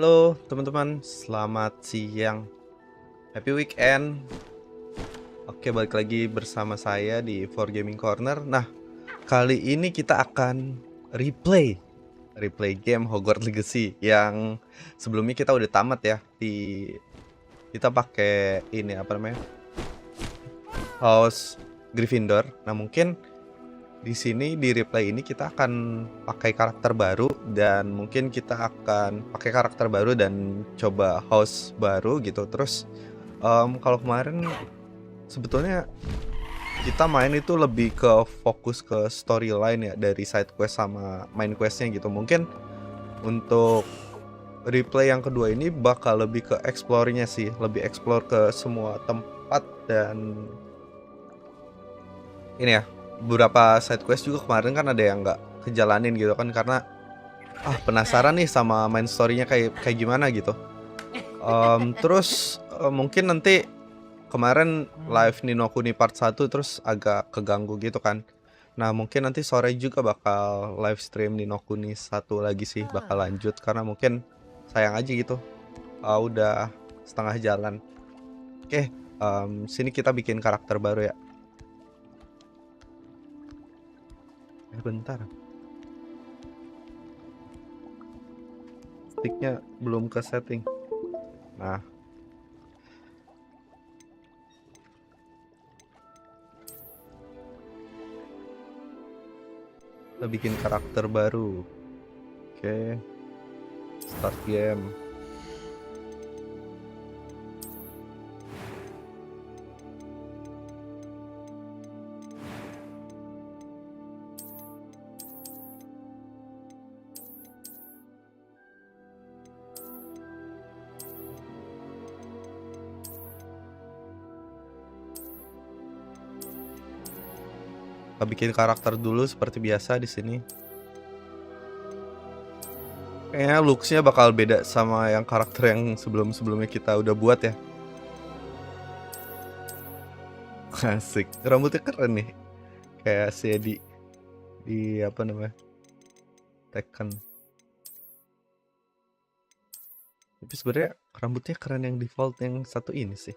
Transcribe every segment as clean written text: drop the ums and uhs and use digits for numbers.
Halo teman-teman, selamat siang. Happy weekend. Oke, balik lagi bersama saya di For Gaming Corner. Nah, kali ini kita akan replay game Hogwarts Legacy yang sebelumnya kita udah tamat ya. Kita pakai ini apa namanya? House Gryffindor. Nah, mungkin di sini di replay ini kita akan pakai karakter baru dan mungkin kita akan pakai karakter baru dan coba house baru gitu. Terus kalau kemarin sebetulnya kita main itu lebih ke fokus ke storyline ya, dari side quest sama main questnya gitu. Mungkin untuk replay yang kedua ini bakal lebih ke explore-nya sih, lebih explore ke semua tempat dan ini ya, beberapa side quest juga kemarin kan ada yang nggak kejalanin gitu kan karena penasaran nih sama main story-nya kayak kayak gimana gitu. Terus mungkin nanti kemarin live Nino Kuni part 1 terus agak keganggu gitu kan. Nah, mungkin nanti sore juga bakal live stream Nino Kuni 1 lagi sih, bakal lanjut karena mungkin sayang aja gitu. Udah setengah jalan. Oke, sini kita bikin karakter baru ya. Bentar. Sticknya belum ke setting. Nah, kita bikin karakter baru. Oke, start game. Kita bikin karakter dulu seperti biasa di sini. Kayaknya looks-nya bakal beda sama yang karakter yang sebelum-sebelumnya kita udah buat ya. Asik, rambutnya keren nih. Kayak si di apa namanya? Tekken. Tapi sebenarnya rambutnya keren yang default yang satu ini sih.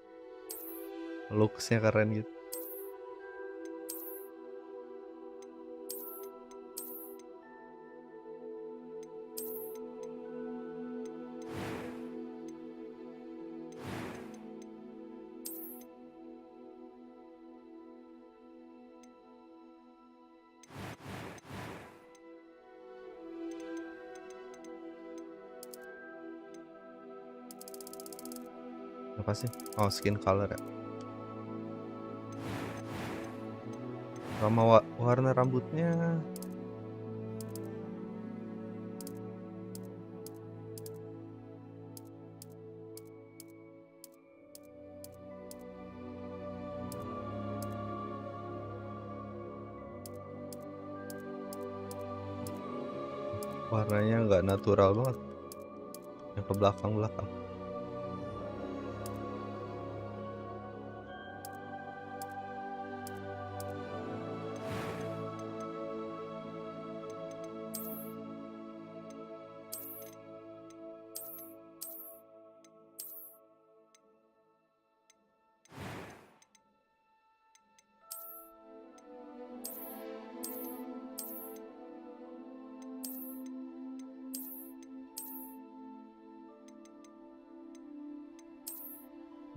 Looks-nya keren gitu. Apa sih? Oh, skin color ya. Sama warna rambutnya warnanya nggak natural banget. Yang ke belakang-belakang.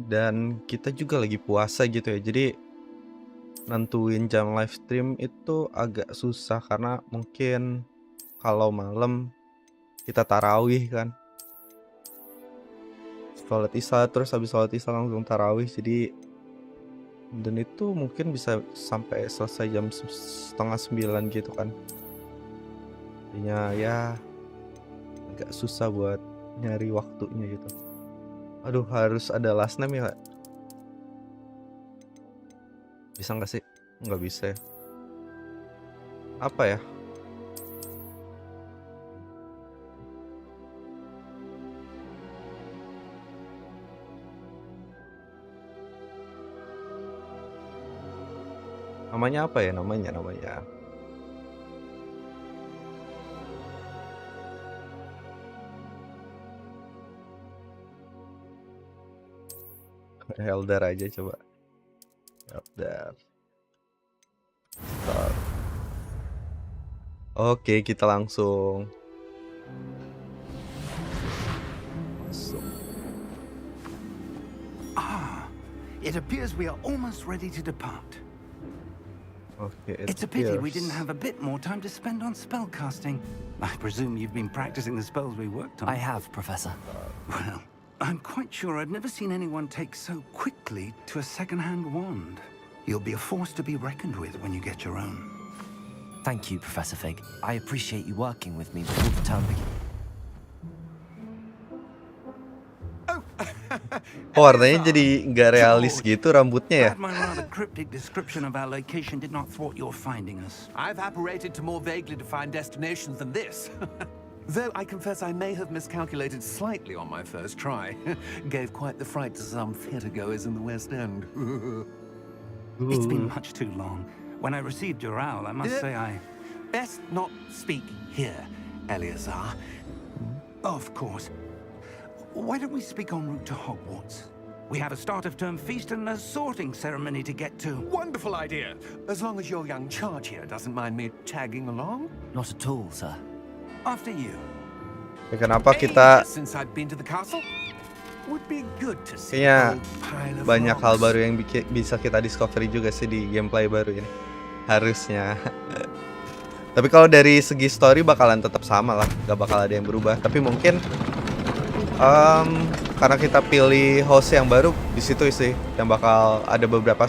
Dan kita juga lagi puasa gitu ya. Jadi nentuin jam live stream itu agak susah karena mungkin kalau malam kita tarawih kan. Sholat isya terus habis sholat isya langsung tarawih, jadi dan itu mungkin bisa sampai selesai jam 8:30 gitu kan. Jadinya ya agak susah buat nyari waktunya gitu. Aduh, harus ada last name ya. Bisa nggak sih? Nggak bisa ya. Apa ya? Namanya apa ya namanya? Eldar aja coba. Eldar. Start. Oke, kita langsung masuk. It appears we are almost ready to depart. Oke, It's a pity we didn't have a bit more time to spend on spellcasting. I presume you've been practicing the spells we worked on. I have, Professor. Well, I'm quite sure I've never seen anyone take so quickly to a second-hand wand. You'll be a force to be reckoned with when you get your own. Thank you, Professor Fig. I appreciate you working with me before the term begins. Oh, warnanya jadi nggak realis gitu rambutnya ya. Glad my rather cryptic description of our location did not thwart your finding us. I've apparated to more vaguely defined destinations than this. Though I confess I may have miscalculated slightly on my first try. Gave quite the fright to some theatre-goers in the West End. It's been much too long. When I received your owl, I must say I... Best not speak here, Eleazar. Of course. Why don't we speak en route to Hogwarts? We have a start-of-term feast and a sorting ceremony to get to. Wonderful idea. As long as your young charge here doesn't mind me tagging along. Not at all, sir. After you. Ya, kenapa kita Since I've been to the castle, would be good to see kayaknya an old pile of banyak hal rocks. baru yang bisa kita discovery juga sih di gameplay baru ini. Harusnya. Tapi kalau dari segi story bakalan tetap sama lah, gak bakal ada yang berubah. Tapi mungkin karena kita pilih host yang baru, di situ sih yang bakal ada beberapa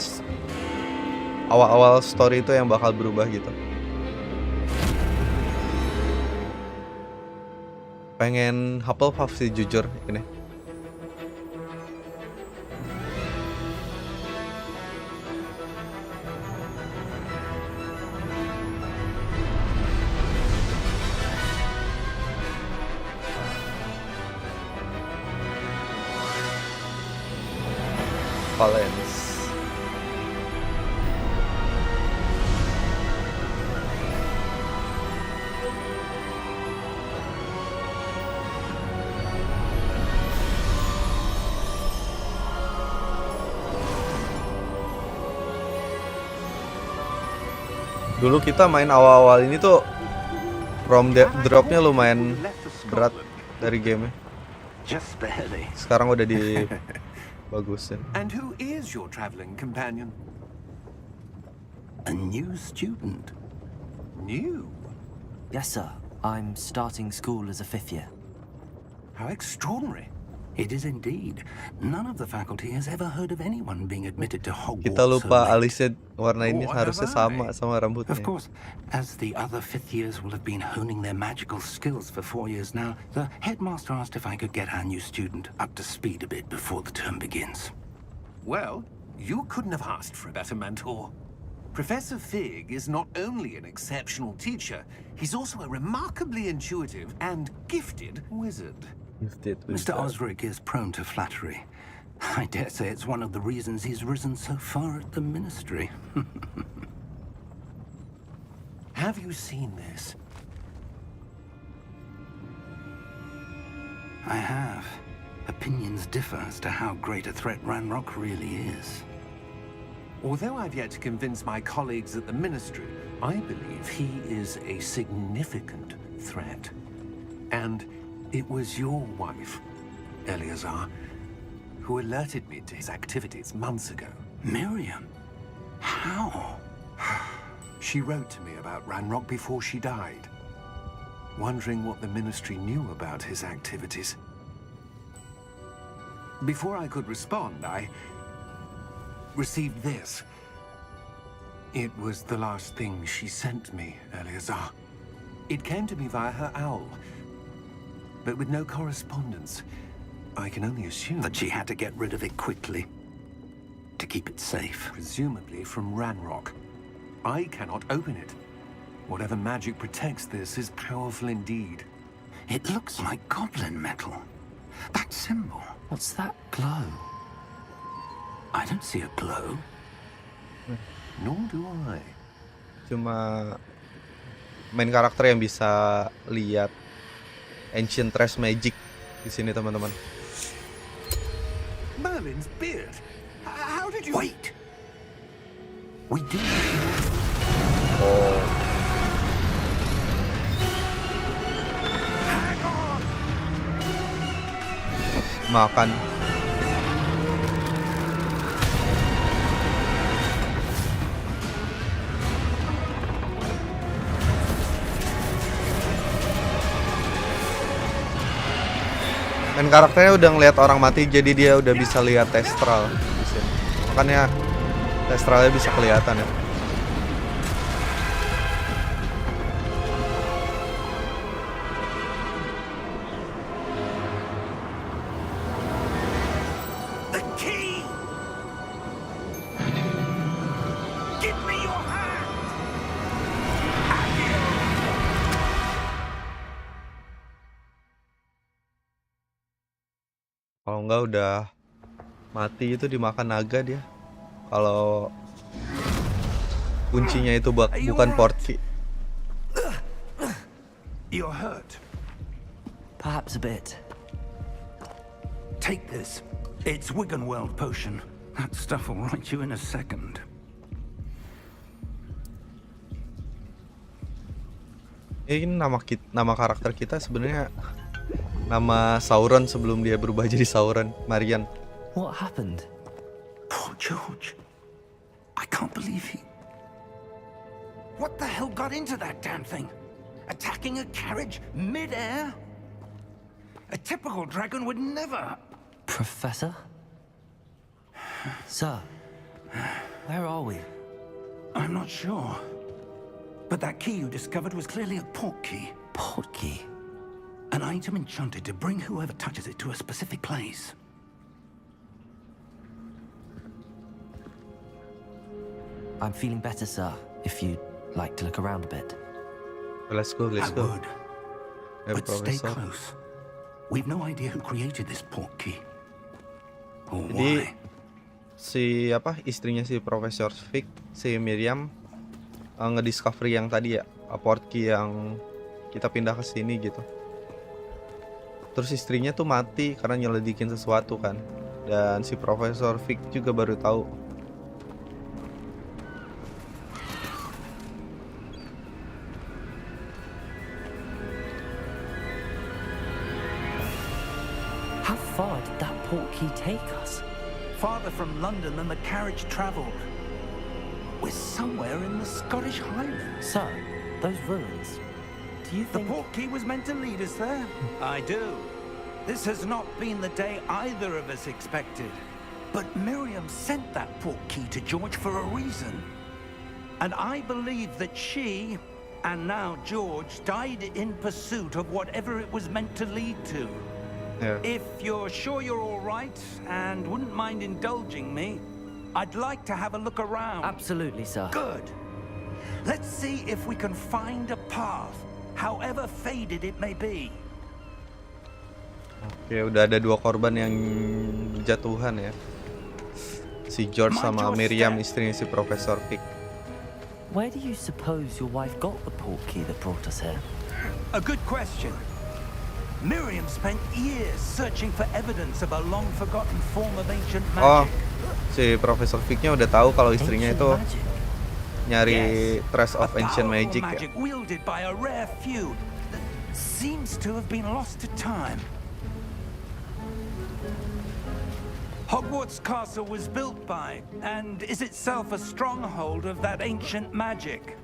awal-awal story itu yang bakal berubah gitu. Pengen Hufflepuff sih jujur ini. Valence. Dulu kita main awal-awal ini tuh dropnya lumayan berat dari game-nya. Just barely. Sekarang udah dibagusin. And who is your traveling companion? A new student. New? Yes, sir. I'm starting school as a 5th year. How extraordinary. It is indeed. None of the faculty has ever heard of anyone being admitted to Hogwarts. Kita lupa so late. alisnya warna ini Oh, harusnya have I? sama rambutnya. Of course, as the other 5th years will have been honing their magical skills for 4 years now, the headmaster asked if I could get our new student up to speed a bit before the term begins. Well, you couldn't have asked for a better mentor. Professor Fig is not only an exceptional teacher, he's also a remarkably intuitive and gifted wizard. Mr. Osric is prone to flattery. I dare say it's one of the reasons he's risen so far at the ministry. Have you seen this? I have. Opinions differ as to how great a threat Ranrock really is. Although I've yet to convince my colleagues at the ministry, I believe he is a significant threat. And it was your wife, Eleazar, who alerted me to his activities months ago. Miriam? How? She wrote to me about Ranrock before she died, wondering what the ministry knew about his activities. Before I could respond, I received this. It was the last thing she sent me, Eleazar. It came to me via her owl, but with no correspondence. I can only assume That she had to get rid of it quickly to keep it safe. presumably from Ranrock. I cannot open it. Whatever magic protects this is powerful indeed. It looks like goblin metal. That symbol. What's that glow? I don't see a glow. Nor do I. Cuma main karakter yang bisa lihat Ancient Trash Magic di sini teman-teman. Merlin's beard. How did you... Wait! We do Oh, Hang on! makan. Dan karakternya udah ngeliat orang mati, jadi dia udah bisa lihat testral di sini. Makanya testralnya bisa kelihatan ya. the key! Give me your hand! Kalau enggak udah mati itu dimakan naga dia. Kalau kuncinya itu bukan port key. You're hurt. Perhaps a bit. Take this. It's Wiggenweld potion. That stuff will right you in a second. Ini nama karakter kita sebenarnya nama Sauron sebelum dia berubah jadi Sauron, Marian. What happened? Poor George. I can't believe he... What the hell got into that damn thing? Attacking a carriage mid-air? A typical dragon would never... Professor? Sir, where are we? I'm not sure. But that key you discovered was clearly a port key. Port key. An item enchanted to bring whoever touches it to a specific place. I'm feeling better, sir, if you'd like to look around a bit. Let's go. I would. Ya, But stay Profesor. close. We've no idea who created this port key. Or Jadi why. istrinya si Profesor Vic, si Miriam ngediscovery yang tadi ya, port key yang kita pindah ke sini gitu. Terus istrinya tuh mati karena nyelidikin sesuatu kan. Dan si Profesor Vic juga baru tahu. How far did that port key take us? Farther from London than the carriage travelled. We're somewhere in the Scottish Highlands. Sir, those ruins. Do you The think... port key was meant to lead us there. I do. This has not been the day either of us expected. But Miriam sent that port key to George for a reason. And I believe that she, and now George, died in pursuit of whatever it was meant to lead to. Ya. If you're sure you're all right and wouldn't mind indulging me, I'd like to have a look around. Absolutely, sir. Good. Let's see if we can find a path, however faded it may be. Oke, udah ada 2 korban yang jatuhan ya. Si George sama Miriam, istrinya si Profesor Vic. Where do you suppose your wife got the port key that brought us here? A good question. Miriam spent years searching for evidence of a long-forgotten form of ancient Oh, magic. si Profesor Vic-nya udah tahu kalau istrinya Ancient itu magic. nyari Yes, trace a of ancient powerful magic ya. magic wielded by a rare few that seems to have been lost to time. Hogwarts Castle was built by, and is itself a stronghold of that ancient magic.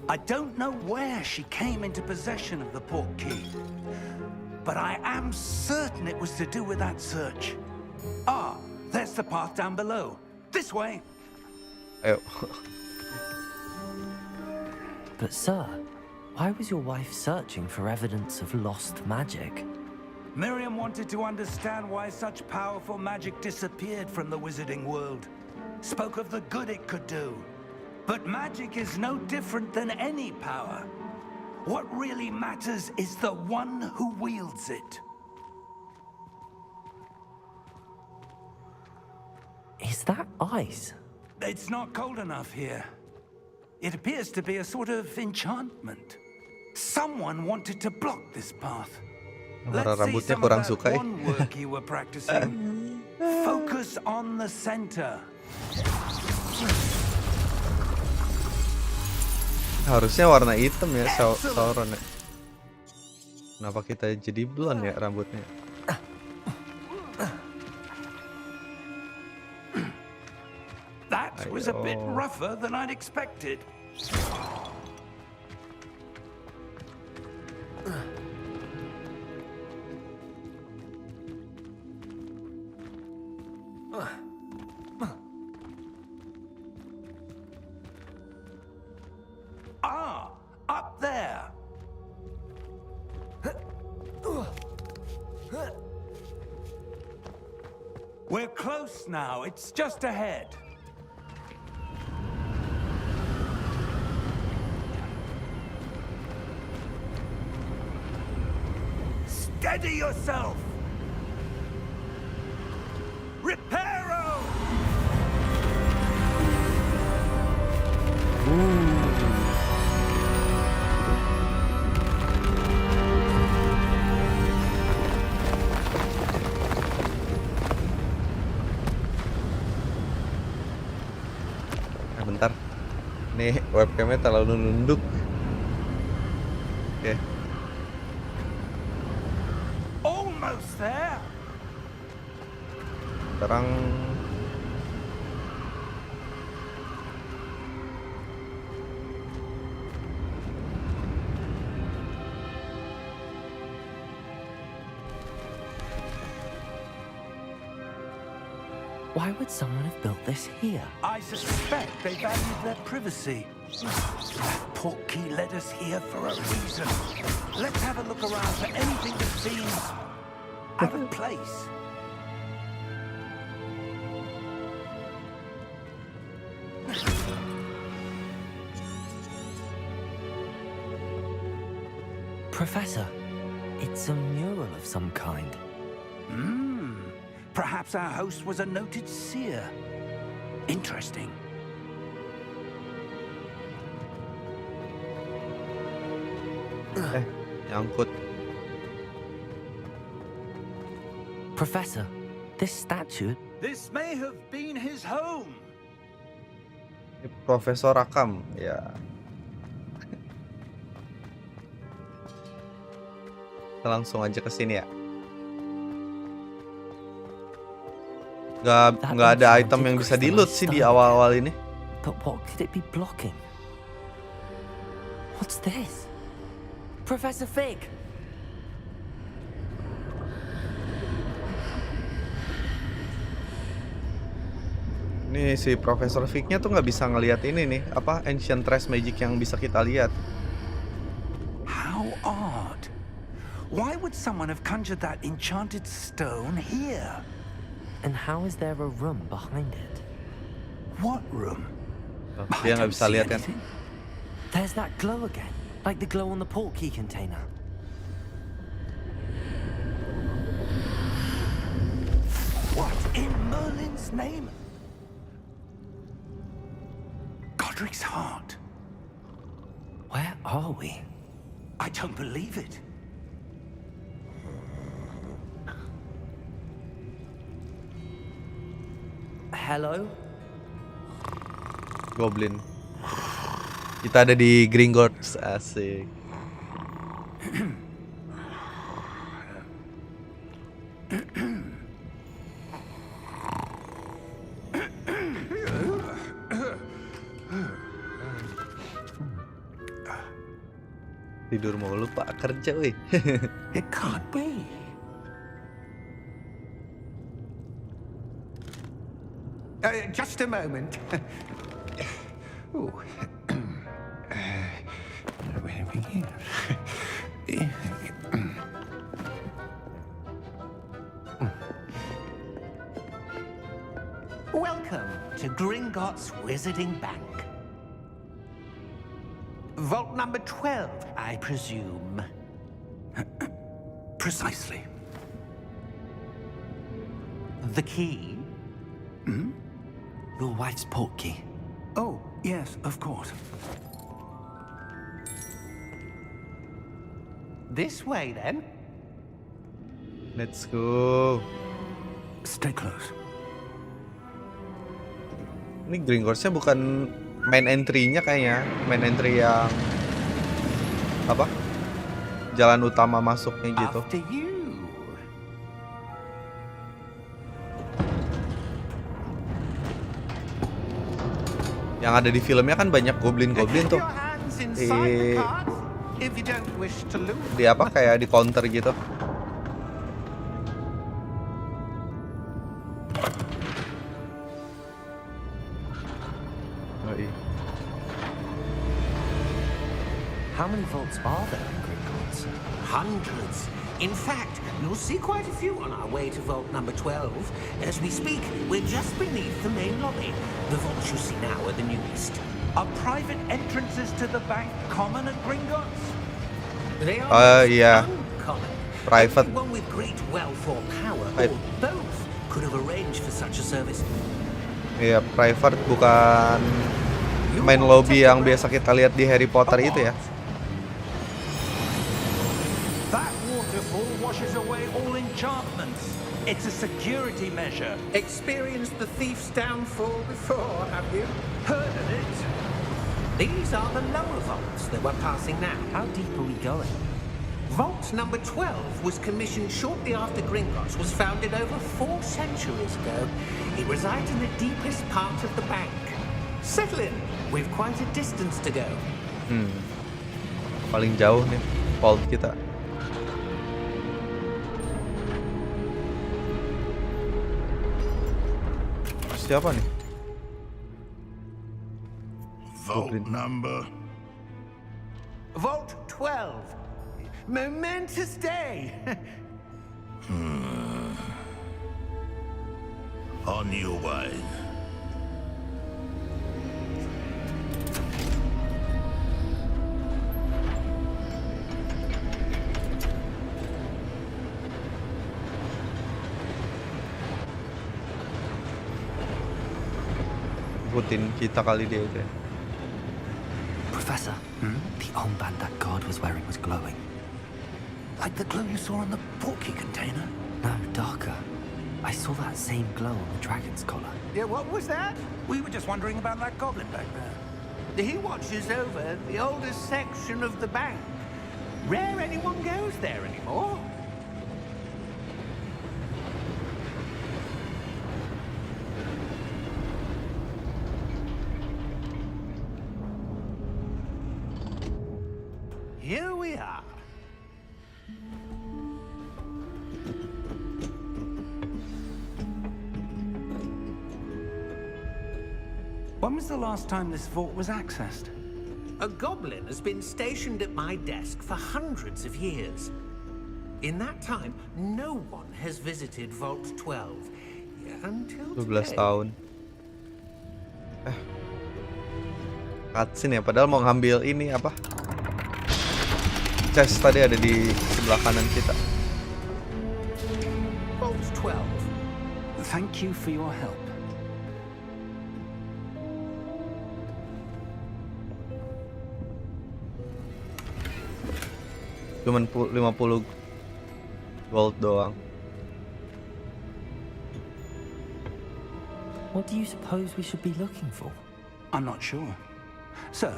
I don't know where she came into possession of the port key, but I am certain it was to do with that search. Ah, there's the path down below. This way. Ayo. But sir, why was your wife searching for evidence of lost magic? Miriam wanted to understand why such powerful magic disappeared from the wizarding world. Spoke of the good it could do. But magic is no different than any power. What really matters is the one who wields it. Is that ice? It's not cold enough here. It appears to be a sort of enchantment. Someone wanted to block this path. Warna Let's see rambutnya some of kurang that suka ya. one work you were practicing. Focus on the center. Harusnya warna hitam ya, Sauron ya. Kenapa kita jadi blonde ya rambutnya? That was a bit Ayo. rougher than I'd expected. Ah, up there. We're close now. It's just ahead. Steady yourself. Reparo! Bentar. Nih webcamnya terlalu nunduk. Oke. Almost there. Sekarang Why would someone have built this here? I suspect they valued their privacy. That portkey led us here for a reason. Let's have a look around for anything that seems out of place. Professor, it's a mural of some kind. Perhaps our host was a noted seer. Interesting. nyangkut. Professor, this statue... This may have been his home. Ini Profesor Rakam ya. Kita langsung aja ke sini ya. Nggak ada item yang bisa di-loot sih di awal-awal ini. But what could it be blocking? What's this? Professor Fig! Nih si Profesor Fig-nya tuh nggak bisa ngelihat ini nih, apa ancient trash magic yang bisa kita lihat. How odd. Why would someone have conjured that enchanted stone here? And how is there a room behind it? What room? Oh, I dia nggak don't bisa see lihat kan? anything. There's that glow again, like the glow on the portkey container. What in Merlin's name? Godric's heart. Where are we? I don't believe it. Hello? Goblin. Kita ada di Gringotts, asik. Tidur mulu Pak, kerja weh. It can't be. Just a moment. Ooh. Where are we here? Welcome to Gringotts Wizarding Bank. Vault number 12, I presume. Precisely. The key? Your wife's portkey. Oh, yes, of course. This way, then. Let's go. Stay close. Ini Gringotts-nya bukan main entry-nya kayaknya. Main entry yang apa? Jalan utama masuknya gitu. After you. Yang ada di filmnya kan banyak goblin-goblin tuh. Your hands inside the cart if you don't wish to lose. Di apa kayak di counter gitu. Oh, iya. How many vaults are there in Gringotts? Hundreds. In fact, you'll see quite a few on our way to vault number 12. As we speak, we're just beneath the main lobby. The vaults you see now are the newest. Are private entrances to the bank common at Gringotts? They are Yeah. uncommon. Private. Anyone with great wealth or power, I- or both, could have arranged for such a service. Iya, private bukan main lobby yang biasa kita lihat di Harry Potter itu ya. That waterfall washes away all enchantments. It's a security measure. Experienced the thief's downfall before, have you? Heard of it? These are the lower vaults that we're passing now. How deep are we going? Vault number 12 was commissioned shortly after Gringotts was founded over 4 centuries ago. It resides in the deepest part of the bank. Settle in. We've quite a distance to go. Paling jauh nih vault kita. Siapa nih? Vault Goblin. number. Vault 12. Momentous day. On your way. Ikutin kita kali dia itu ya. Professor, the armband that guard was wearing was glowing. Like the glow you saw on the portkey container? No, darker. I saw that same glow on the dragon's collar. Yeah, what was that? We were just wondering about that goblin back there. He watches over the oldest section of the bank. Rare anyone goes there anymore. Here we are. When was the last time this vault was accessed? A goblin has been stationed at my desk for hundreds of years. In that time, no one has visited Vault 12 until 12 today. tahun. Cutscene ya, padahal mau ngambil ini apa? Chest tadi ada di sebelah kanan kita. Vault 12. Thank you for your help. Cuman 50 gold doang. What do you suppose we should be looking for? I'm not sure. Sir,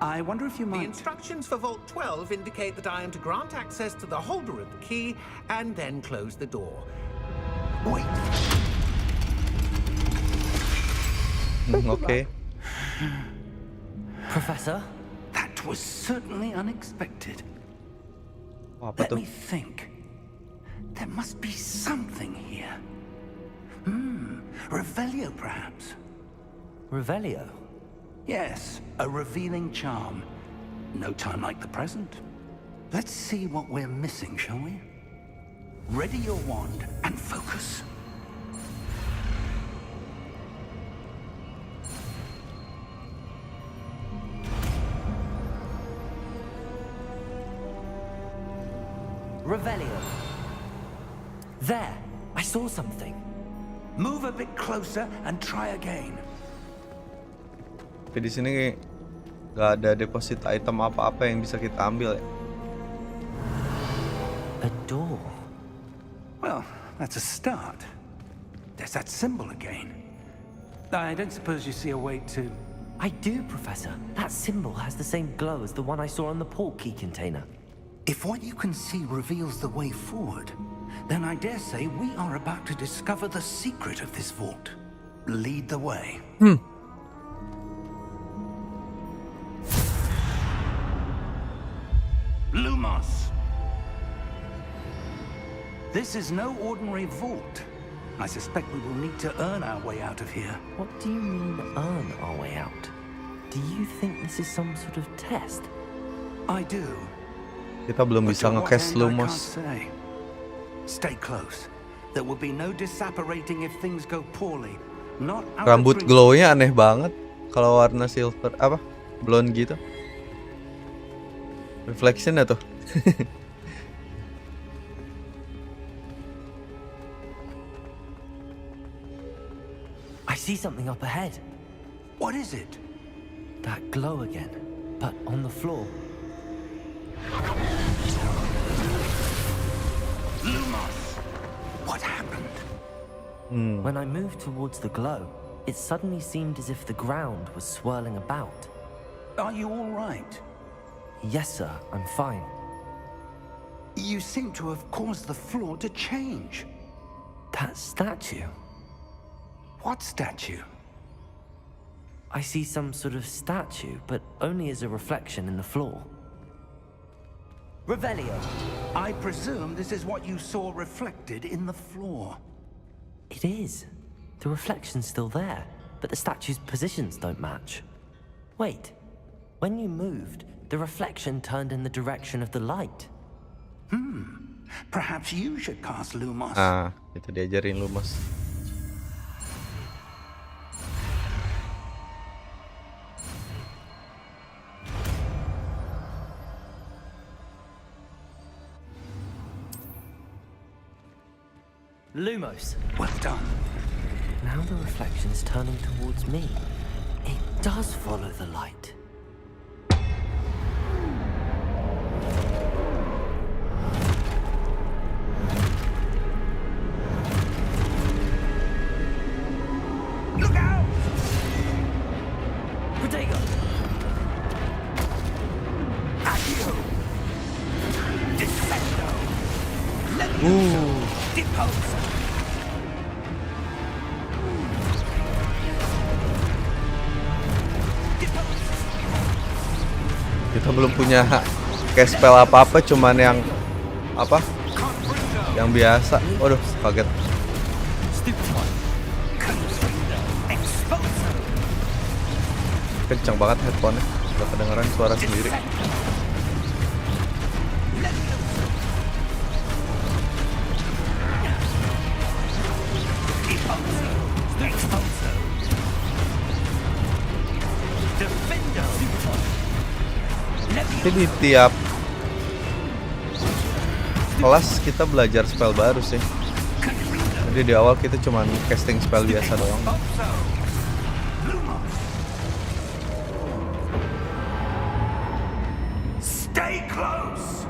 I wonder if you The might... instructions for Vault 12 indicate that I am to grant access to the holder of the key and then close the door. Wait. Oke. Professor? That was certainly unexpected. Oh, apa Let tuh? me think. There must be something here. Revelio, perhaps? Revelio? Yes, a revealing charm. No time like the present. Let's see what we're missing, shall we? Ready your wand and focus. Revelio. There! I saw something. Move a bit closer and try again. Tapi di sini nggak ada deposit item apa-apa yang bisa kita ambil ya. A door. Well, that's a start. There's that symbol again. I don't suppose you see a way to... I do, Professor. That symbol has the same glow as the one I saw on the port key container. If what you can see reveals the way forward, then I dare say we are about to discover the secret of this vault. Lead the way. Lumos! This is no ordinary vault. I suspect we will need to earn our way out of here. What do you mean, earn our way out? Do you think this is some sort of test? I do. Kita belum But bisa to what nge-cast end, I can't Lumos. say. Stay close. There will be no disapparating if things go poorly. Not out of Rambut drink. glownya aneh banget kalau warna silver apa? Blonde gitu. Reflection ya tuh. I see something up ahead. What is it? That glow again, but on the floor. Lumos! What happened? When I moved towards the glow, it suddenly seemed as if the ground was swirling about. Are you all right? Yes, sir, I'm fine. You seem to have caused the floor to change. That statue. What statue? I see some sort of statue, but only as a reflection in the floor. Revelio. I presume this is what you saw reflected in the floor. It is. The reflection's still there, but the statue's positions don't match. Wait. When you moved, the reflection turned in the direction of the light. Perhaps you should cast Lumos. Ah, itu diajarin Lumos. Lumos. Well done. Now the reflection's turning towards me. It does follow the light. Look out! Protego! Accio! Defendo! Deposa! Kita belum punya cast spell apa-apa, cuman yang apa? Yang biasa. Waduh, kaget. Kencang banget headphone-nya. Udah kedengeran suara sendiri. Tapi di tiap kelas kita belajar spell baru sih. Jadi di awal kita cuman casting spell biasa doang. Stay close!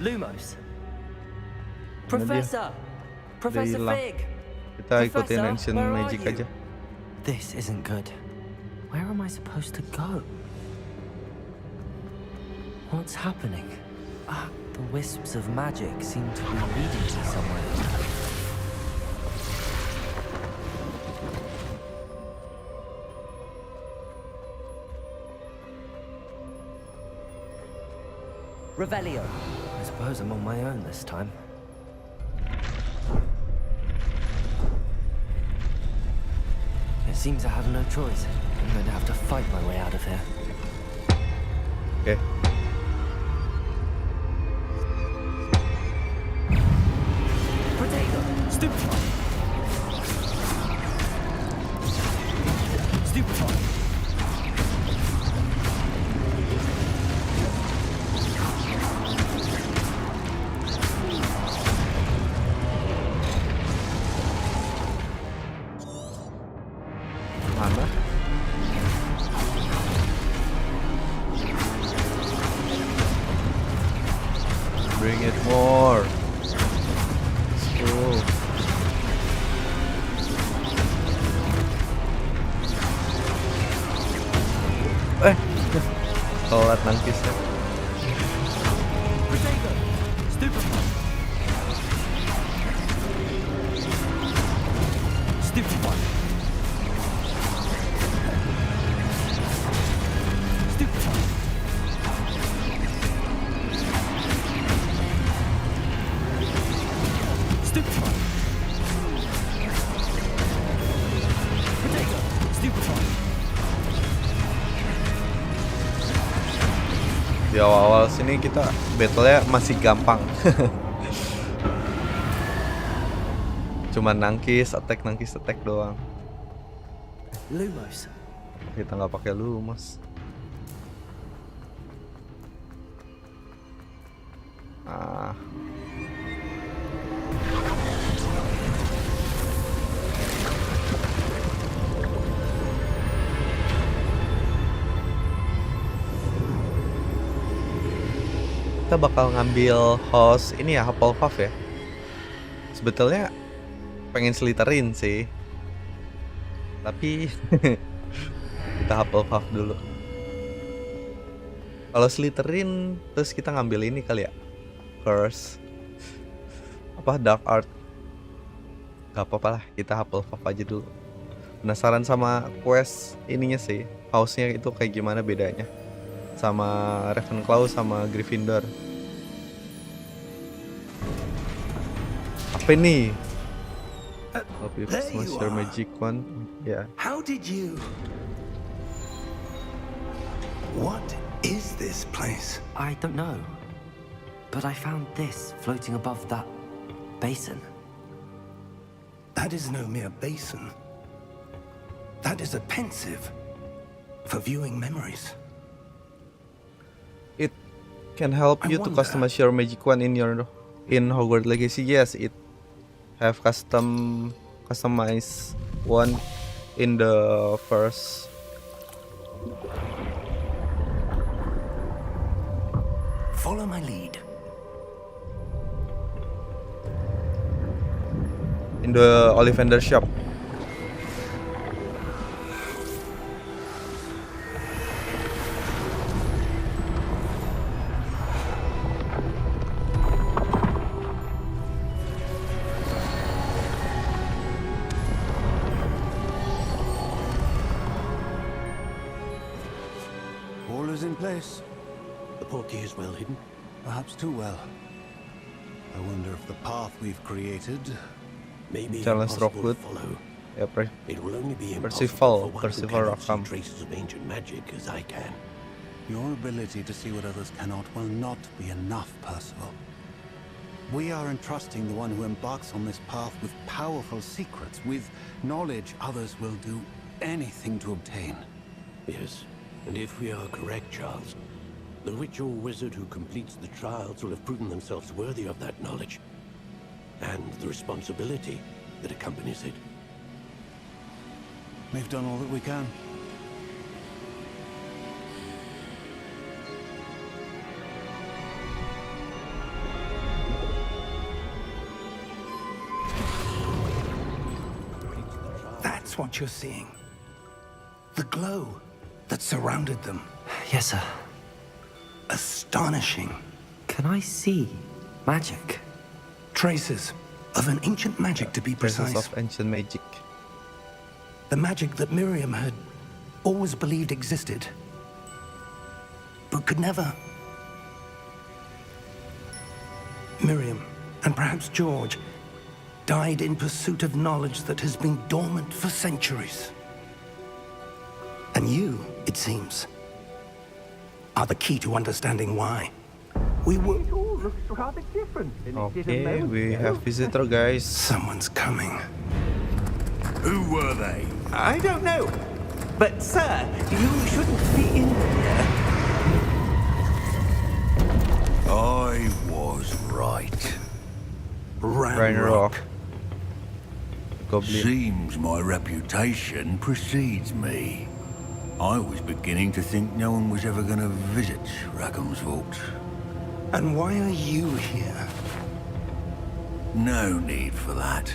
Lumos. dia. Professor! Professor hilang. Fig! Kita ikutin Professor, ancient where are magic you? aja. This isn't good. Where am I supposed to go? What's happening? The wisps of magic seem to be leading me somewhere. Revelio. I suppose I'm on my own this time. It seems I have no choice. I'm going to have to fight my way out of here. Oke. Protego! Stupefy! Stupefy! Mana? Bring it more. Let's go. Telat nangkisnya. Di awal-awal sini kita battle-nya masih gampang. Cuman nangkis attack doang. Lumos. Kita nggak pakai lumos. Kita bakal ngambil host ini ya, Hufflepuff ya. Sebetulnya pengen Slytherin sih, tapi kita Hufflepuff dulu. Kalau Slytherin terus kita ngambil ini kali ya, Curse apa Dark Art. Gak apa-apa lah, kita Hufflepuff aja dulu. Penasaran sama quest ininya sih, house-nya itu kayak gimana bedanya sama Ravenclaw sama Gryffindor. Apa ini? Hope you there smash you your are. magic wand. Yeah. How did you... What is this place? I don't know. But I found this floating above that basin. That is no mere basin. That is a pensive for viewing memories. It can help I you to wonder- customize your magic wand in Hogwarts Legacy. Yes, it have customized one in the first. Follow my lead. In the Ollivander shop. All is in place. The portkey is well hidden. Perhaps too well. I wonder if the path we've created... Maybe Challenge impossible Rockwood. to follow. Yeah, It will only be Percival- impossible for one Percival who cannot see Rackham. traces of ancient magic as I can. Your ability to see what others cannot will not be enough, Percival. We are entrusting the one who embarks on this path with powerful secrets, with knowledge others will do anything to obtain. Yes, and if we are correct, Charles, the witch or wizard who completes the trials will have proven themselves worthy of that knowledge. And the responsibility that accompanies it. We've done all that we can. That's what you're seeing. The glow that surrounded them. Yes, sir. Astonishing. Can I see magic? Traces of an ancient magic, to be Traces precise. of ancient magic. The magic that Miriam had always believed existed, but could never. Miriam, and perhaps George, died in pursuit of knowledge that has been dormant for centuries. And you, it seems, are the key to understanding why. We were... It all looks rather different than it did a Okay, moment we ago. have visitor, guys. Someone's coming. Who were they? I don't know. But, sir, you shouldn't be in here. I was right. Ragnarok. Goblin. Seems my reputation precedes me. I was beginning to think no one was ever going to visit Rackham's Vault. And why are you here? No need for that.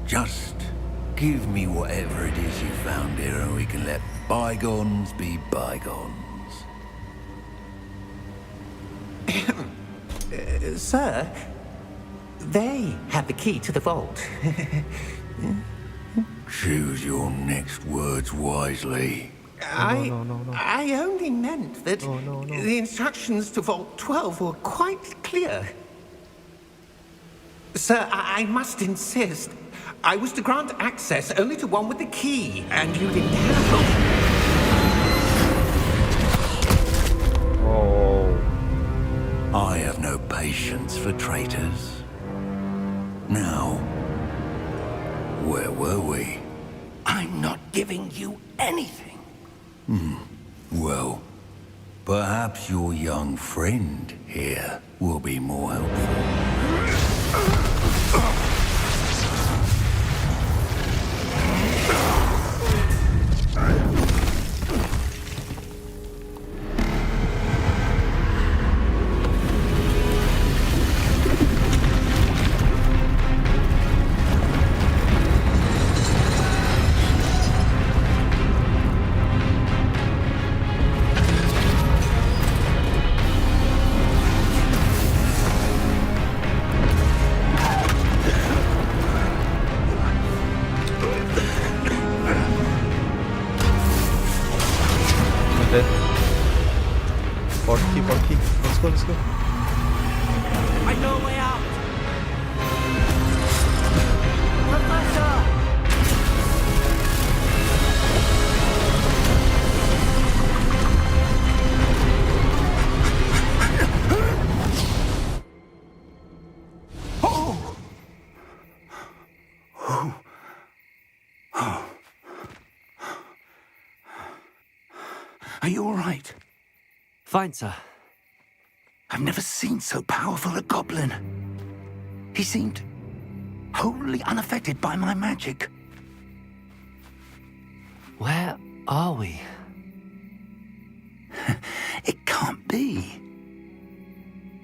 Just give me whatever it is you found here and we can let bygones be bygones. Sir, they have the key to the vault. Choose your next words wisely. I only meant that the instructions to Vault 12 were quite clear. Sir, I must insist. I was to grant access only to one with the key, and you didn't have. Oh. I have no patience for traitors. Now, where were we? I'm not giving you anything. Well, perhaps your young friend here will be more helpful. Porky. Let's go. I know a way out! Are you all right? Fine, sir. I've never seen so powerful a goblin. He seemed wholly unaffected by my magic. Where are we? It can't be.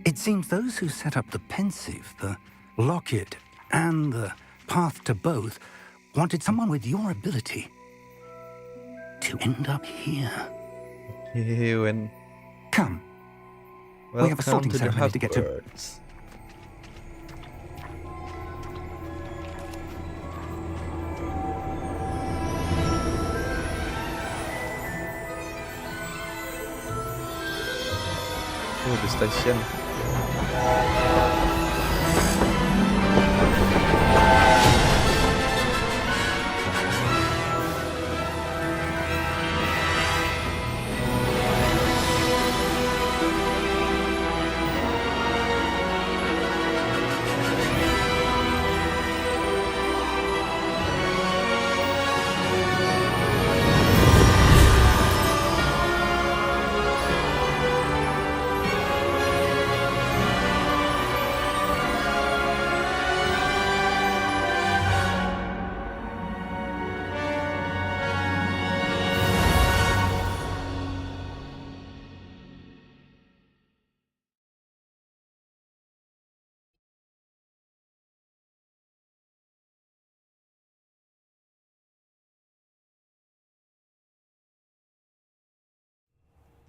It seems those who set up the pensive, the locket, and the path to both wanted someone with your ability to end up here. When Come. We have a sorting welcome to the ceremony to get to. Hogwarts. Oh, the station.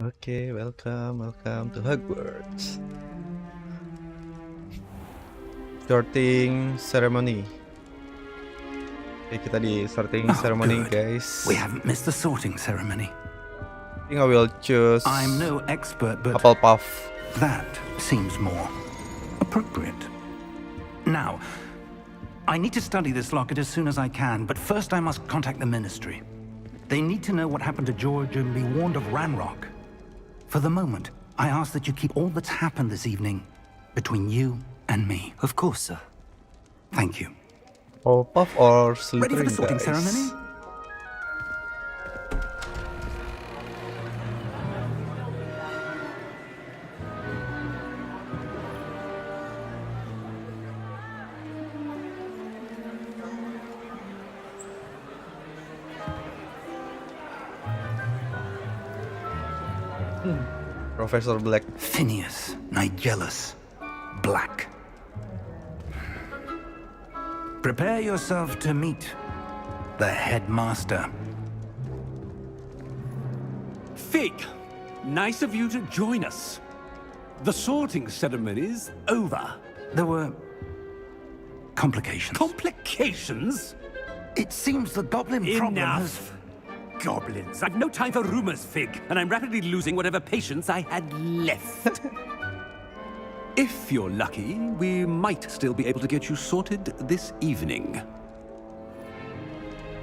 Okay, welcome to Hogwarts. Sorting ceremony. Oke, kita di sorting ceremony, good. guys. We haven't missed the sorting ceremony. I think I will choose I'm no expert, but Hufflepuff. that seems more appropriate. Now, I need to study this locket as soon as I can, but first I must contact the Ministry. They need to know what happened to George and be warned of Ranrock. For the moment, I ask that you keep all that's happened this evening between you and me. Of course, sir. Thank you. Hufflepuff or Ready for Slytherin, the sorting guys? ceremony? Professor Black. Phineas, Nigellus, Black. Prepare yourself to meet the headmaster. Fig, nice of you to join us. The sorting ceremony's over. There were complications. Complications? It seems the goblin problem has... Enough. Goblins. I've no time for rumors, Fig, and I'm rapidly losing whatever patience I had left. If you're lucky, we might still be able to get you sorted this evening.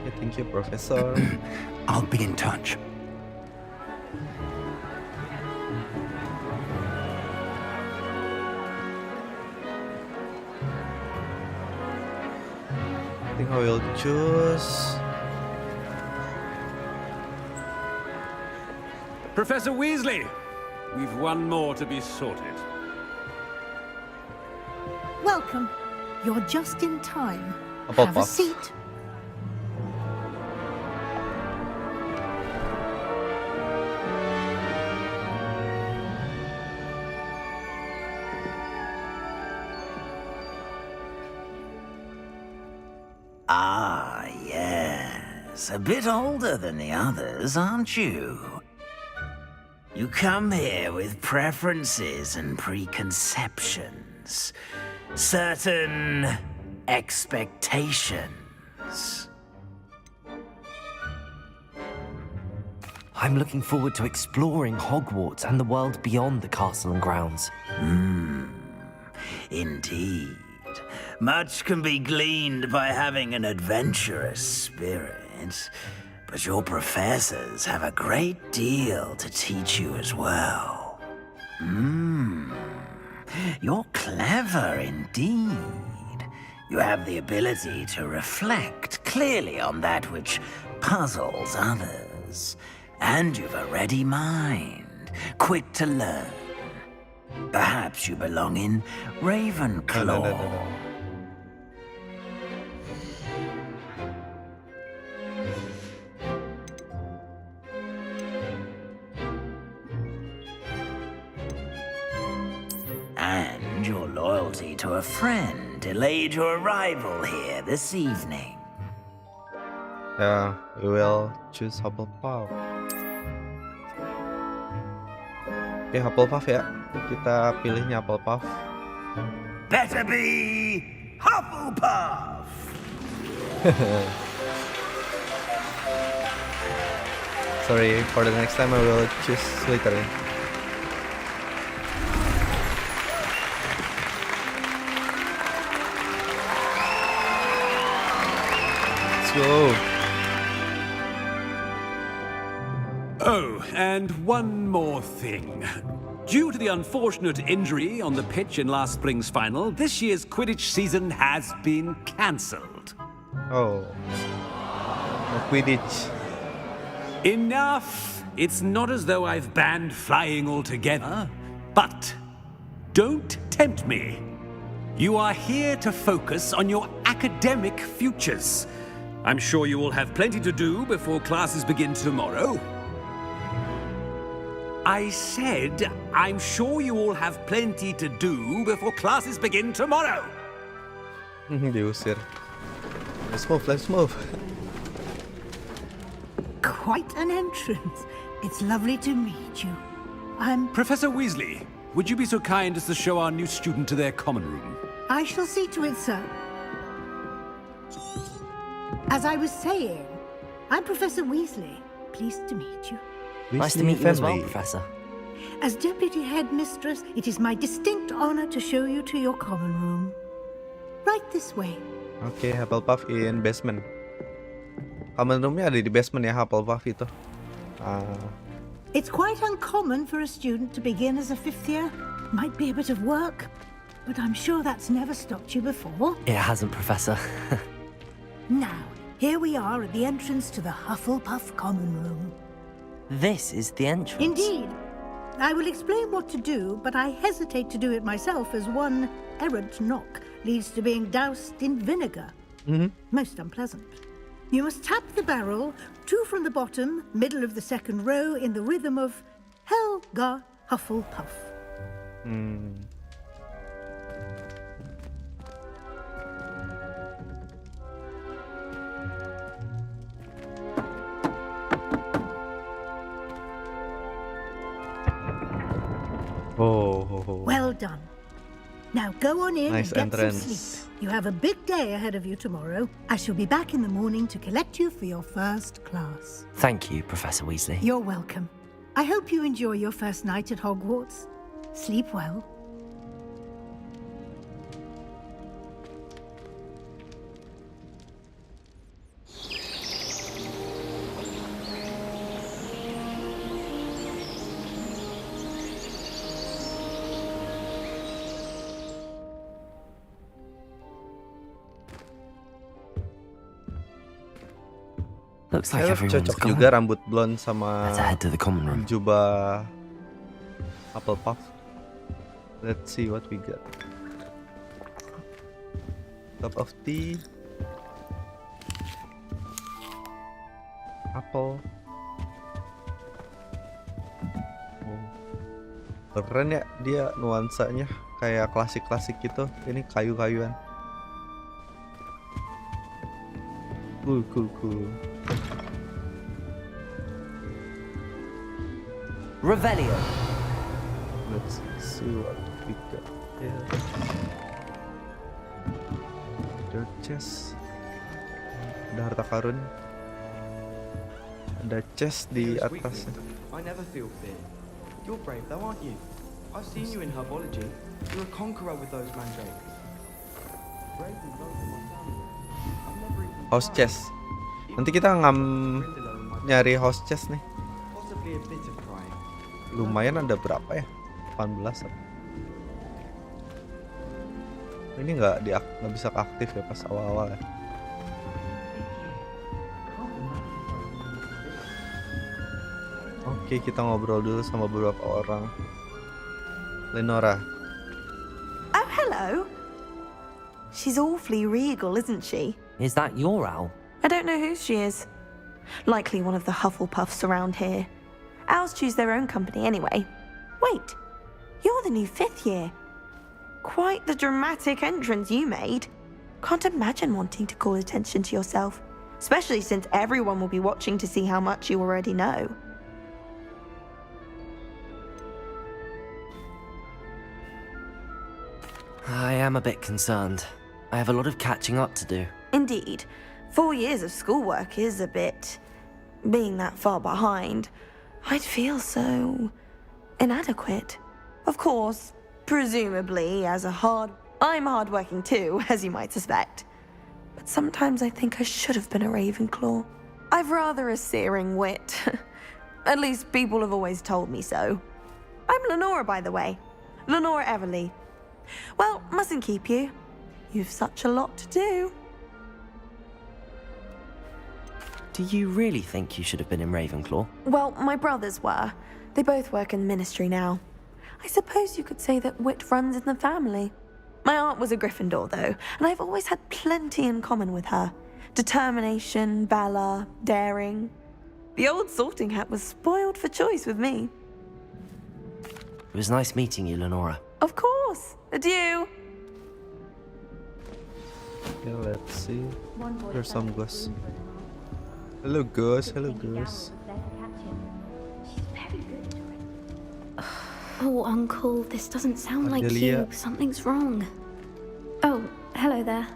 Okay, thank you, Professor. I'll be in touch. I think I will choose... Professor Weasley, we've one more to be sorted. Welcome. You're just in time. Apple Have a puff. seat. Ah, yes. A bit older than the others, aren't you? You come here with preferences and preconceptions. Certain expectations. I'm looking forward to exploring Hogwarts and the world beyond the castle and grounds. Indeed. Much can be gleaned by having an adventurous spirit, but your professors have a great deal to teach you as well. You're clever indeed. You have the ability to reflect clearly on that which puzzles others. And you've a ready mind, quick to learn. Perhaps you belong in Ravenclaw. No. And your loyalty to a friend delayed your arrival here this evening. Yeah, we will choose Hufflepuff. Oke, Hufflepuff ya. Kita pilihnya Hufflepuff. Better be Hufflepuff! Sorry, for the next time I will choose Slytherin. Let's go. Oh, and one more thing. Due to the unfortunate injury on the pitch in last spring's final, this year's Quidditch season has been cancelled. Oh. No Quidditch. Enough! It's not as though I've banned flying altogether, but don't tempt me. You are here to focus on your academic futures. I'm sure you will have plenty to do before classes begin tomorrow. I said, I'm sure you all have plenty to do before classes begin tomorrow. Diusir. Let's move. Quite an entrance. It's lovely to meet you. Professor Weasley, would you be so kind as to show our new student to their common room? I shall see to it, sir. As I was saying, I'm Professor Weasley. Pleased to meet you. Nice to meet you as well, Professor. As Deputy Headmistress, it is my distinct honor to show you to your common room. Right this way. Oke, Hufflepuff in basement. Common roomnya ada di basement ya, Hufflepuff itu. It's quite uncommon for a student to begin as a fifth year. Might be a bit of work, but I'm sure that's never stopped you before. It hasn't, Professor. Now, here we are at the entrance to the Hufflepuff common room. This is the entrance. Indeed. I will explain what to do, but I hesitate to do it myself as one errant knock leads to being doused in vinegar. Most unpleasant. You must tap the barrel, 2 from the bottom, middle of the second row, in the rhythm of Helga, Hufflepuff. Oh, Well done. Now go on in nice and get entrance. some sleep. You have a big day ahead of you tomorrow. I shall be back in the morning to collect you for your first class. Thank you, Professor Weasley. You're welcome. I hope you enjoy your first night at Hogwarts. Sleep well. Looks like Saya everyone's cocok gone. juga rambut blonde sama Let's head to the common room. jubah Hufflepuff. Let's see what we got. Cup of tea. Apple. Oh. Keren ya, dia nuansanya kayak klasik-klasik gitu. Ini kayu-kayuan. Cool. Revelio. Let's see what we got here. Dirt chest. Ada harta karun. Ada chest di atasnya. I never feel fear. You're brave though, aren't you? I've seen you in herbology. You're a conqueror with those mandrakes. Brave and bold in my family. I've never even House tried. chest. Nanti kita nyari house chest nih. Possibly a bit of crying. Lumayan, ada berapa ya? 18 apa? Ini nggak bisa keaktif ya pas awal-awal ya. Oke, kita ngobrol dulu sama beberapa orang. Lenora. Oh, hello. She's awfully regal, isn't she? Is that your owl? I don't know who she is. Likely one of the Hufflepuffs around here. Owls choose their own company anyway. Wait, you're the new 5th year. Quite the dramatic entrance you made. Can't imagine wanting to call attention to yourself, especially since everyone will be watching to see how much you already know. I am a bit concerned. I have a lot of catching up to do. Indeed, 4 years of schoolwork is a bit... Being that far behind, I'd feel so... inadequate. Of course, presumably I'm hardworking too, as you might suspect. But sometimes I think I should have been a Ravenclaw. I've rather a searing wit. At least people have always told me so. I'm Lenora, by the way. Lenora Everly. Well, mustn't keep you. You've such a lot to do. Do you really think you should have been in Ravenclaw? Well, my brothers were. They both work in the ministry now. I suppose you could say that wit runs in the family. My aunt was a Gryffindor, though, and I've always had plenty in common with her. Determination, valor, daring. The old sorting hat was spoiled for choice with me. It was nice meeting you, Lenora. Of course. Adieu. Okay, let's see. There's some ghosts. Hello, ghost. Hello, ghost. Oh, Uncle, this doesn't sound like Adelia. you. Something's wrong. Oh, hello there.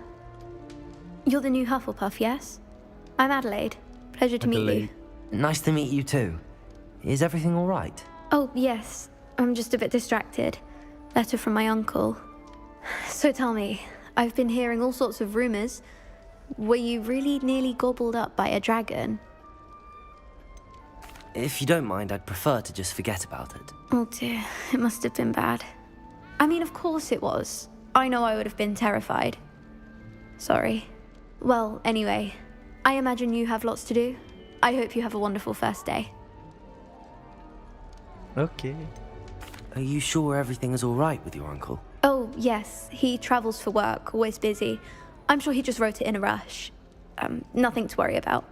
You're the new Hufflepuff, yes? I'm Adelaide. Pleasure to meet you. Adelaide. Nice to meet you too. Is everything all right? Oh, yes. I'm just a bit distracted. Letter from my uncle. So tell me, I've been hearing all sorts of rumors. Were you really nearly gobbled up by a dragon? If you don't mind, I'd prefer to just forget about it. Oh dear, it must have been bad. I mean, of course it was. I know I would have been terrified. Sorry. Well, anyway, I imagine you have lots to do. I hope you have a wonderful first day. Okay. Are you sure everything is all right with your uncle? Oh, yes, he travels for work, always busy. I'm sure he just wrote it in a rush. Nothing to worry about.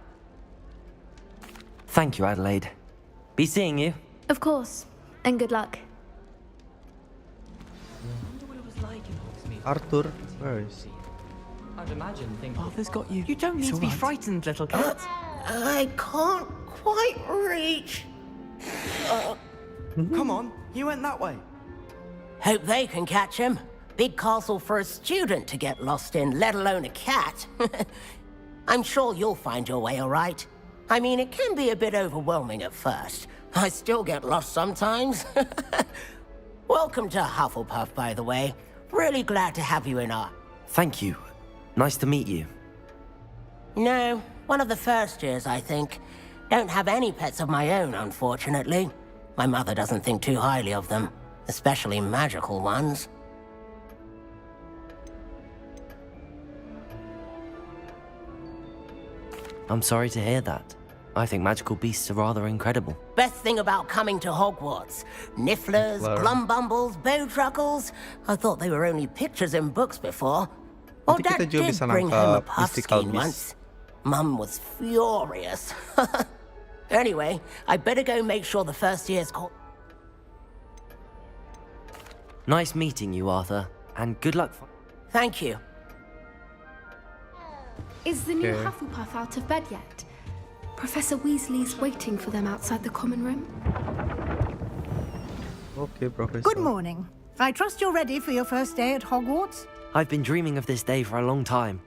Thank you, Adelaide. Be seeing you. Of course, and good luck. Arthur, where is he? I'd imagine thinking. Arthur's got you. You don't need to be frightened, little cat. I can't quite reach. Come on, you went that way. Hope they can catch him. Big castle for a student to get lost in, let alone a cat. I'm sure you'll find your way all right. I mean, it can be a bit overwhelming at first. I still get lost sometimes. Welcome to Hufflepuff, by the way. Really glad to have you in our... Thank you. Nice to meet you. No, one of the first years, I think. Don't have any pets of my own, unfortunately. My mother doesn't think too highly of them, especially magical ones. I'm sorry to hear that. I think magical beasts are rather incredible. Best thing about coming to Hogwarts. Nifflers, Glumbumbles, Bowtruckles. I thought they were only pictures in books before. Well, Nanti kita Dad juga did bisa bring home a nangkap puff mystical skein beast. once. Mum was furious. Anyway, I better go make sure the first year's call. Nice meeting you, Arthur, and good luck. Thank you. Is the new Okay. Hufflepuff out of bed yet? Professor Weasley's waiting for them outside the common room. Okay, Professor. Good morning. I trust you're ready for your first day at Hogwarts? I've been dreaming of this day for a long time.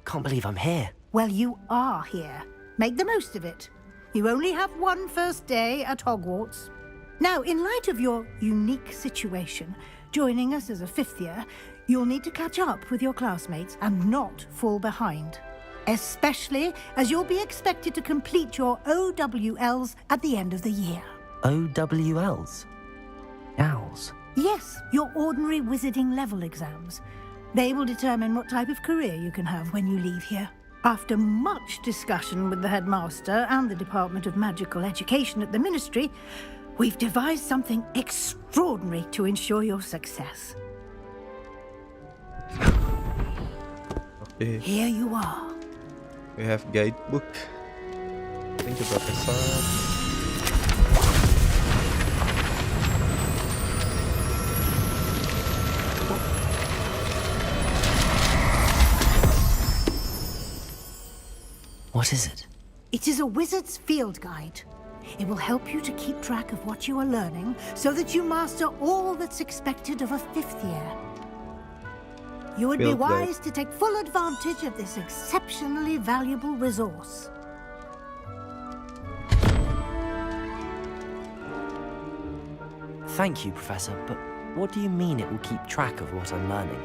Can't believe I'm here. Well, you are here. Make the most of it. You only have one first day at Hogwarts. Now, in light of your unique situation, joining us as a fifth year, you'll need to catch up with your classmates and not fall behind. Especially as you'll be expected to complete your OWLs at the end of the year. OWLs? Owls? Yes, your ordinary wizarding level exams. They will determine what type of career you can have when you leave here. After much discussion with the headmaster and the Department of Magical Education at the Ministry, we've devised something extraordinary to ensure your success. Okay. Here you are. We have guidebook. Thank you, Professor. What is it? It is a wizard's field guide. It will help you to keep track of what you are learning so that you master all that's expected of a fifth year. You would be Field guide. wise to take full advantage of this exceptionally valuable resource. Thank you, Professor, but what do you mean it will keep track of what I'm learning?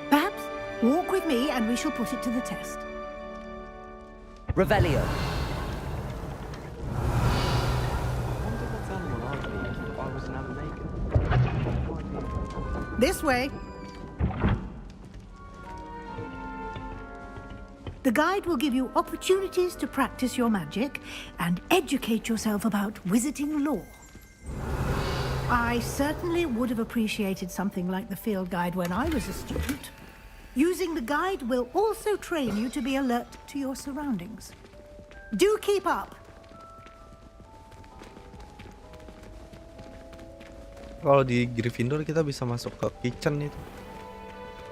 Perhaps walk with me and we shall put it to the test. Revelio. I wonder what animal I'd be if I was an animaker. This way. The guide will give you opportunities to practice your magic and educate yourself about wizarding lore. I certainly would have appreciated something like the field guide when I was a student. Using the guide will also train you to be alert to your surroundings. Do keep up! Kalau di Gryffindor kita bisa masuk ke kitchen itu.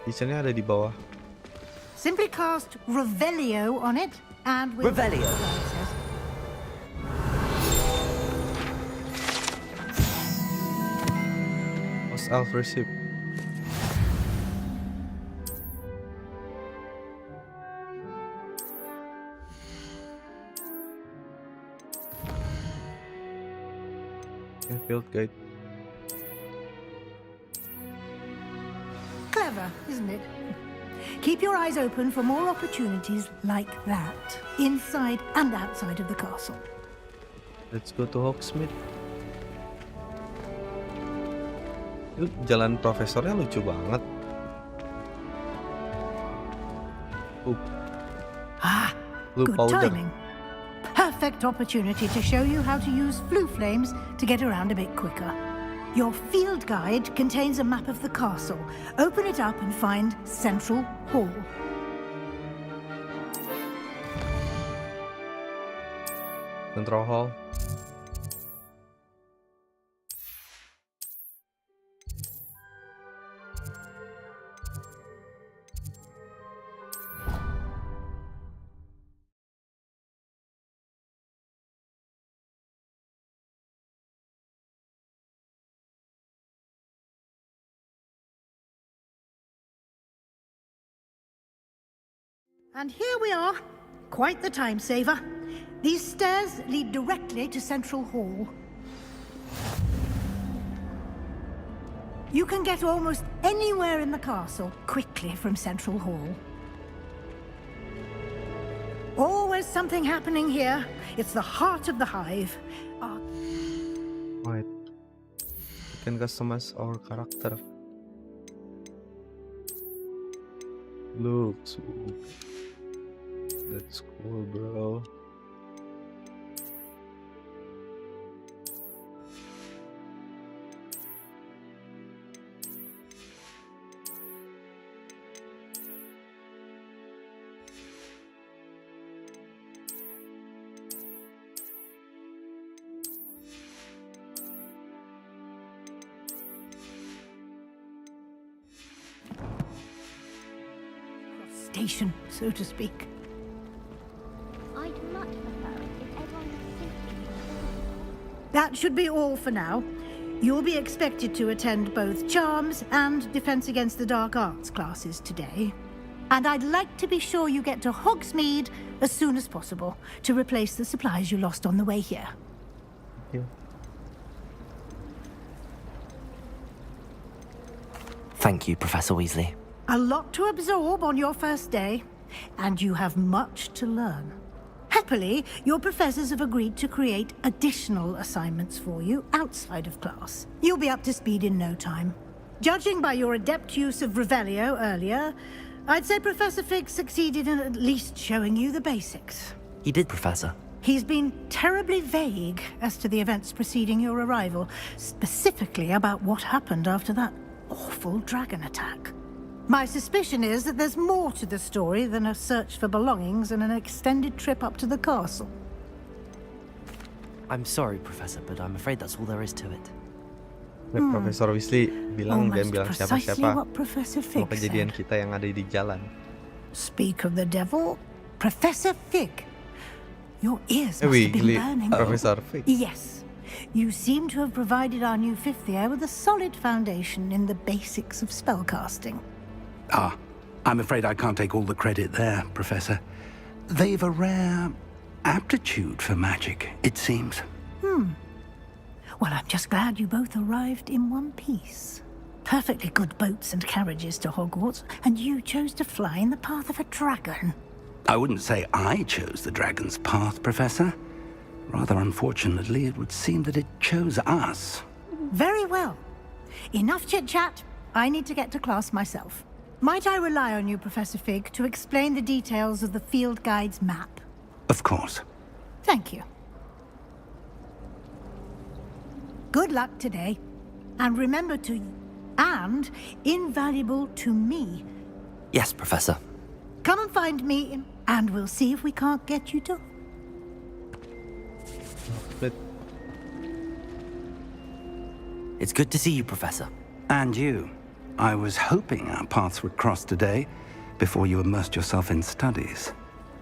Kitchennya ada di bawah. Simply cast Revelio on it and... Revelio. House Elf Receipt. Field guide. Clever, isn't it? Keep your eyes open for more opportunities like that, inside and outside of the castle. Let's go to Hogsmeade. Itu jalan profesornya lucu banget. Blue Good powder. timing. Perfect opportunity to show you how to use flue flames to get around a bit quicker. Your field guide contains a map of the castle. Open it up and find Central Hall. Central Hall. And here we are. Quite the time saver. These stairs lead directly to Central Hall. You can get almost anywhere in the castle quickly from Central Hall. Always something happening here. It's the heart of the hive. Right. We can customize our character. Looks. That's cool, bro. Station, so to speak. I'd much prefer it if everyone was simply... That should be all for now. You'll be expected to attend both Charms and Defense Against the Dark Arts classes today. And I'd like to be sure you get to Hogsmeade as soon as possible to replace the supplies you lost on the way here. Yeah. Thank you, Professor Weasley. A lot to absorb on your first day, and you have much to learn. Happily, your professors have agreed to create additional assignments for you outside of class. You'll be up to speed in no time. Judging by your adept use of Revelio earlier, I'd say Professor Fig succeeded in at least showing you the basics. He did, Professor. He's been terribly vague as to the events preceding your arrival, specifically about what happened after that awful dragon attack. My suspicion is that there's more to the story than a search for belongings and an extended trip up to the castle. I'm sorry, Professor, but I'm afraid that's all there is to it. Profesor Weasley bilang dan Almost bilang precisely siapa-siapa what Professor sama Fig kejadian said. kita yang ada di jalan. Speak of the devil, Professor Fig. Your ears must have been Weasley, burning. Professor Fig. Yes. You seem to have provided our new fifth year with a solid foundation in the basics of spellcasting. Ah, I'm afraid I can't take all the credit there, Professor. They've a rare aptitude for magic, it seems. Well, I'm just glad you both arrived in one piece. Perfectly good boats and carriages to Hogwarts, and you chose to fly in the path of a dragon. I wouldn't say I chose the dragon's path, Professor. Rather unfortunately, it would seem that it chose us. Very well. Enough chit-chat. I need to get to class myself. Might I rely on you, Professor Fig, to explain the details of the field guide's map? Of course. Thank you. Good luck today. And remember to... And invaluable to me. Yes, Professor. Come and find me, and we'll see if we can't get you to... But It's good to see you, Professor. And you. I was hoping our paths would cross today, before you immersed yourself in studies.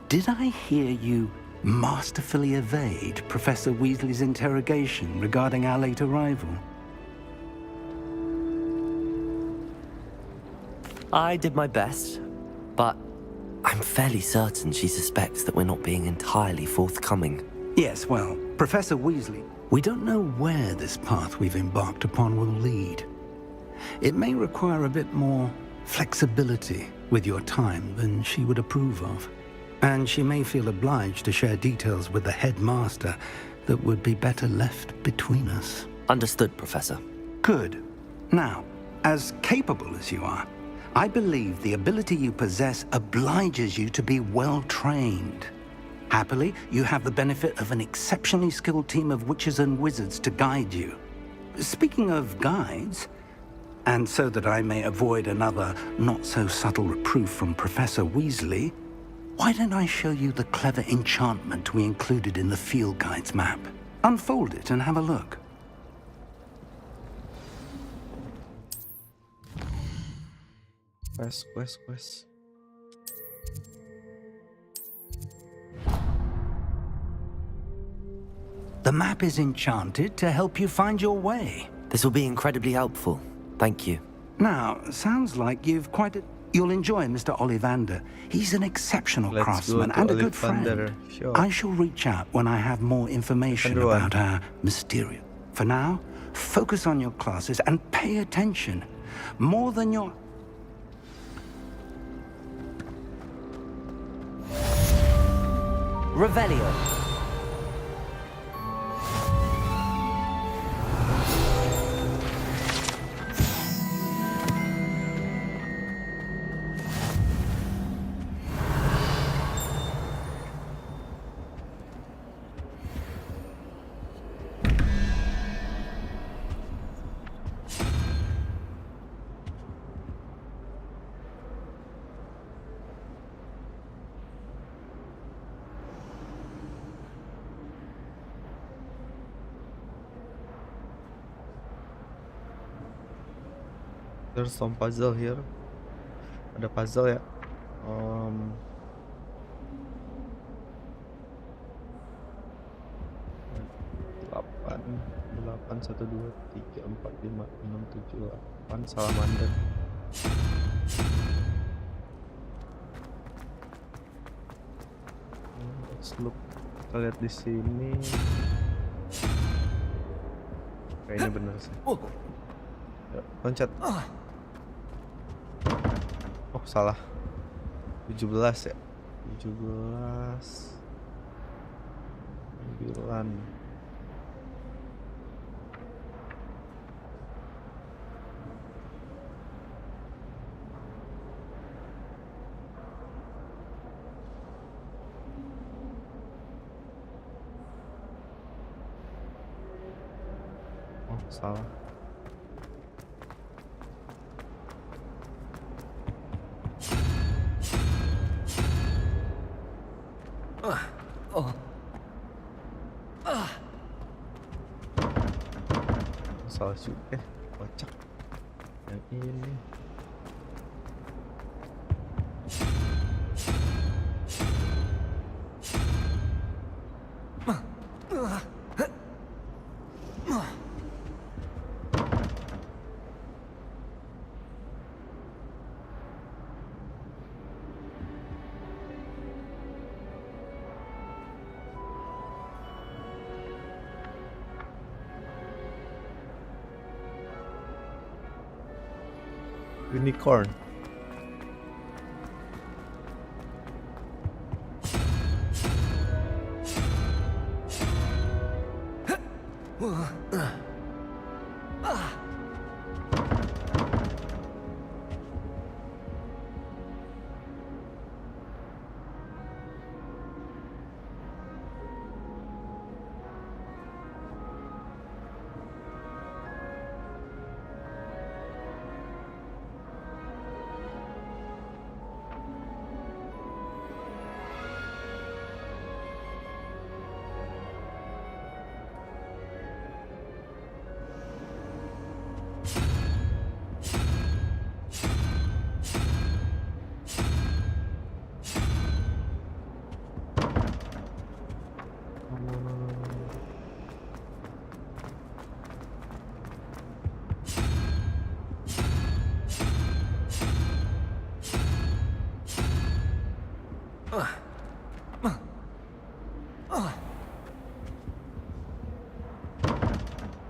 Did I hear you masterfully evade Professor Weasley's interrogation regarding our late arrival? I did my best, but I'm fairly certain she suspects that we're not being entirely forthcoming. Yes, well, Professor Weasley, we don't know where this path we've embarked upon will lead. It may require a bit more flexibility with your time than she would approve of. And she may feel obliged to share details with the headmaster that would be better left between us. Understood, Professor. Good. Now, as capable as you are, I believe the ability you possess obliges you to be well trained. Happily, you have the benefit of an exceptionally skilled team of witches and wizards to guide you. Speaking of guides, and so that I may avoid another not-so-subtle reproof from Professor Weasley, why don't I show you the clever enchantment we included in the field guide's map? Unfold it and have a look. Quest. The map is enchanted to help you find your way. This will be incredibly helpful. Thank you. Now, sounds like you've quite a... You'll enjoy Mr. Ollivander. He's an exceptional Let's craftsman go to and a good Ollivander. friend. Sure. I shall reach out when I have more information Ketentuan. about our mysterious. For now, focus on your classes and pay attention. More than your... Revelio. There's some puzzle here. Ada puzzle ya. 8, 1, 2, 3, 4, 5, 6, 7, 8 salamander. Let's look. Kita lihat di sini. Kayaknya bener sih. Ya, loncat. Oh, salah. 17 ya. 17. 9. Oh, salah. Salah juga. Kocak. Yang ini. Unicorn.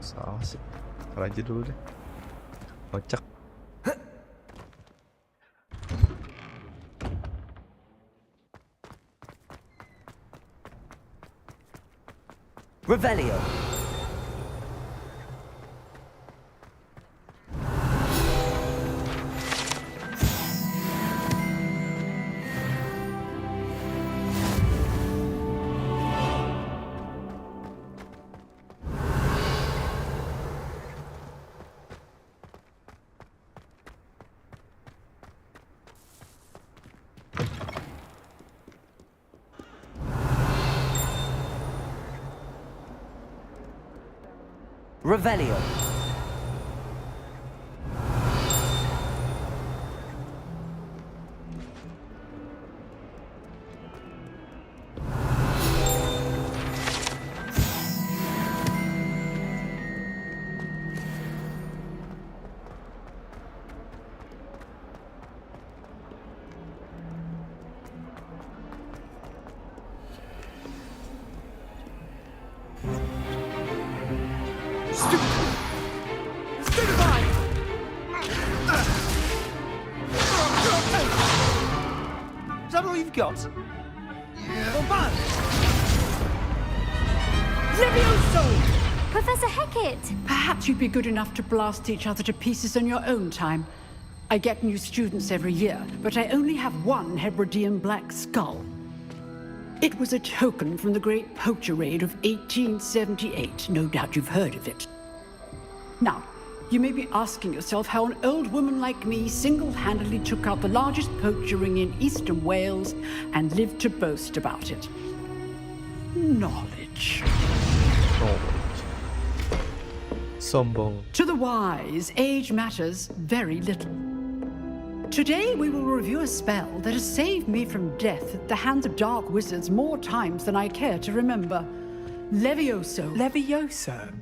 Salah sih. Ntar aja dulu deh. Kocak. Revelio. Revelio. we've got? Levioso! Professor Hecat! Perhaps you'd be good enough to blast each other to pieces on your own time. I get new students every year, but I only have one Hebridean black skull. It was a token from the Great Poacher Raid of 1878. No doubt you've heard of it. Now, you may be asking yourself how an old woman like me single-handedly took out the largest poacher ring in eastern Wales and lived to boast about it. Knowledge. Sombong. To the wise, age matters very little. Today we will review a spell that has saved me from death at the hands of dark wizards more times than I care to remember. Levioso. Levioso?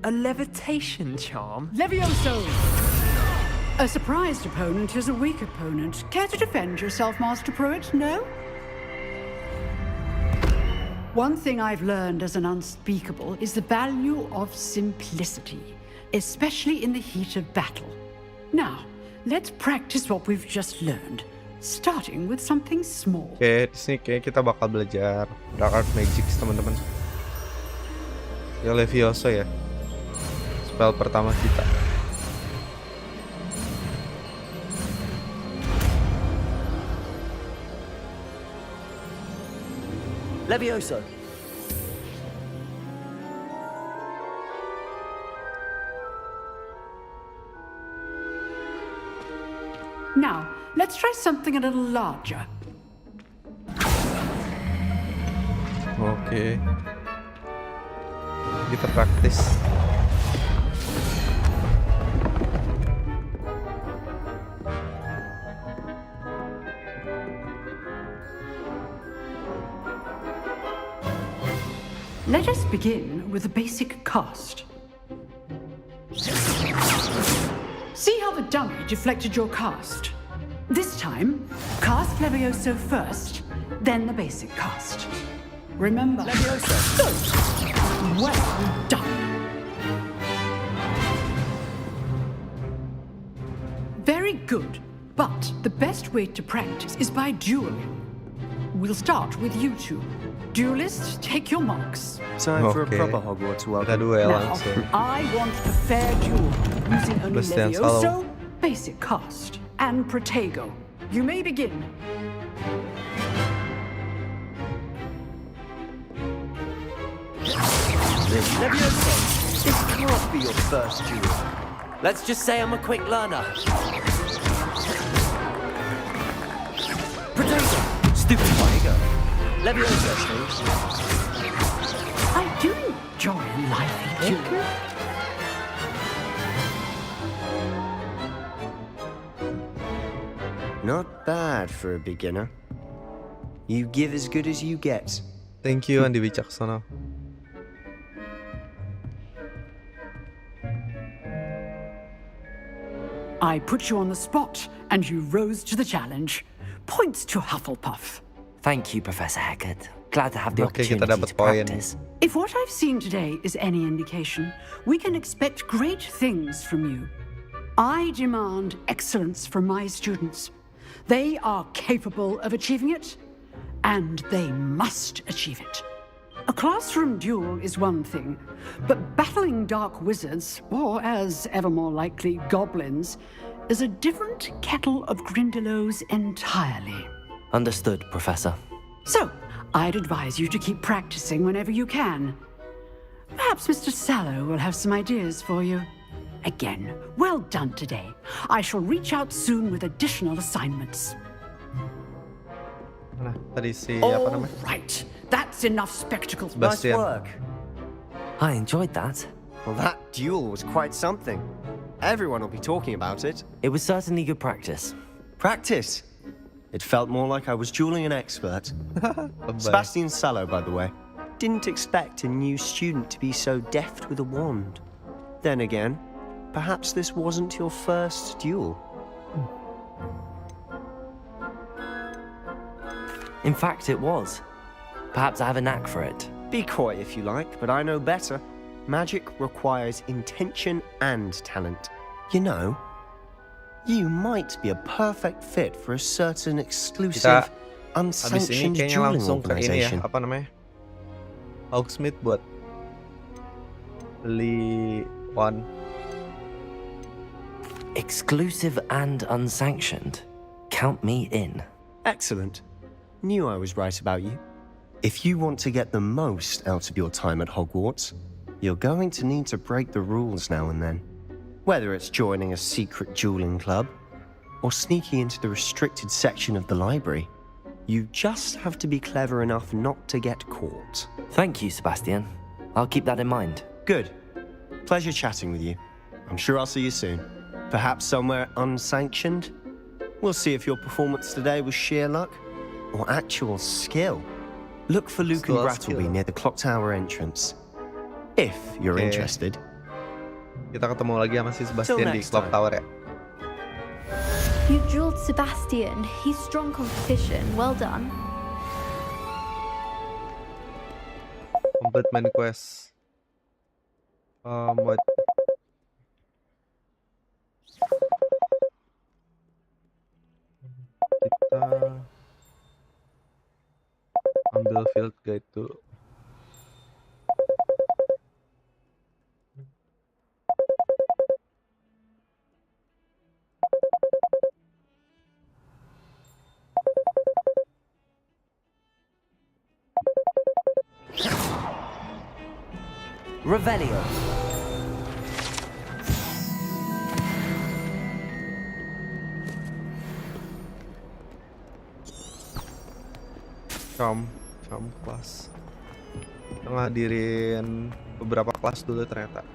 A levitation charm? Levioso! A surprised opponent is a weak opponent. Care to defend yourself, Master Pruitt? No? One thing I've learned as an unspeakable is the value of simplicity, especially in the heat of battle. Now, let's practice what we've just learned, starting with something small. Oke, di sini kayak kita bakal belajar Dark Art Magic, teman-teman. Ya Levioso ya. Spell pertama kita. Levioso. Now, let's try something a little larger. Oke. Kita praktis. Let us begin with a basic cast. See how the dummy deflected your cast? This time, cast Levioso first, then the basic cast. Remember, Levioso. Good. Well done. Very good, but the best way to practice is by dueling. We'll start with you two. Duelists, take your marks. Time for a proper Hogwarts welcome. Kita duel Now, langsung. I want a fair duel, using only Bastian Levioso, Sallow. basic cast, and Protego. You may begin. Levioso, this can't be your first duel. Let's just say I'm a quick learner. Protego, stupid Protego. Levioso. I do enjoy a lively duel. Not bad for a beginner. You give as good as you get. Thank you Andi Wicaksono. I put you on the spot, and you rose to the challenge. Points to Hufflepuff. Thank you, Professor Hecat. Glad to have the Oke, kita opportunity dapat to poin. practice. If what I've seen today is any indication, we can expect great things from you. I demand excellence from my students. They are capable of achieving it, and they must achieve it. A classroom duel is one thing, but battling dark wizards, or as ever more likely, goblins, is a different kettle of Grindylows entirely. Understood, Professor. So, I'd advise you to keep practicing whenever you can. Perhaps Mr. Sallow will have some ideas for you. Again, well done today. I shall reach out soon with additional assignments. Mana tadi si apa All namanya? right, that's enough spectacle. Sebastian. Nice work. I enjoyed that. Well, that duel was quite something. Everyone will be talking about it. It was certainly good practice. Practice? It felt more like I was dueling an expert. Sebastian Sallow, by the way. Didn't expect a new student to be so deft with a wand. Then again, perhaps this wasn't your first duel. In fact, it was. Perhaps I have a knack for it. Be coy if you like, but I know better. Magic requires intention and talent. You know, you might be a perfect fit for a certain exclusive Habis ini unsanctioned kayaknya dueling langsung ke ini ya, organization. apa namanya? Hogsmeade buat beli one. Exclusive and unsanctioned. Count me in. Excellent. Knew I was right about you. If you want to get the most out of your time at Hogwarts, you're going to need to break the rules now and then. Whether it's joining a secret dueling club, or sneaking into the restricted section of the library, you just have to be clever enough not to get caught. Thank you, Sebastian. I'll keep that in mind. Good. Pleasure chatting with you. I'm sure I'll see you soon. Perhaps somewhere unsanctioned? We'll see if your performance today was sheer luck or actual skill. Look for Luke and Brattleby near the clock tower entrance. If you're interested. Kita ketemu lagi sama si Sebastian di clock tower ya. You drilled Sebastian. He's strong competition. Well done. Complete main quest. What? Kita ambil field guide dulu. Revelio. Charm kelas. Kita ngadirin beberapa kelas dulu ternyata.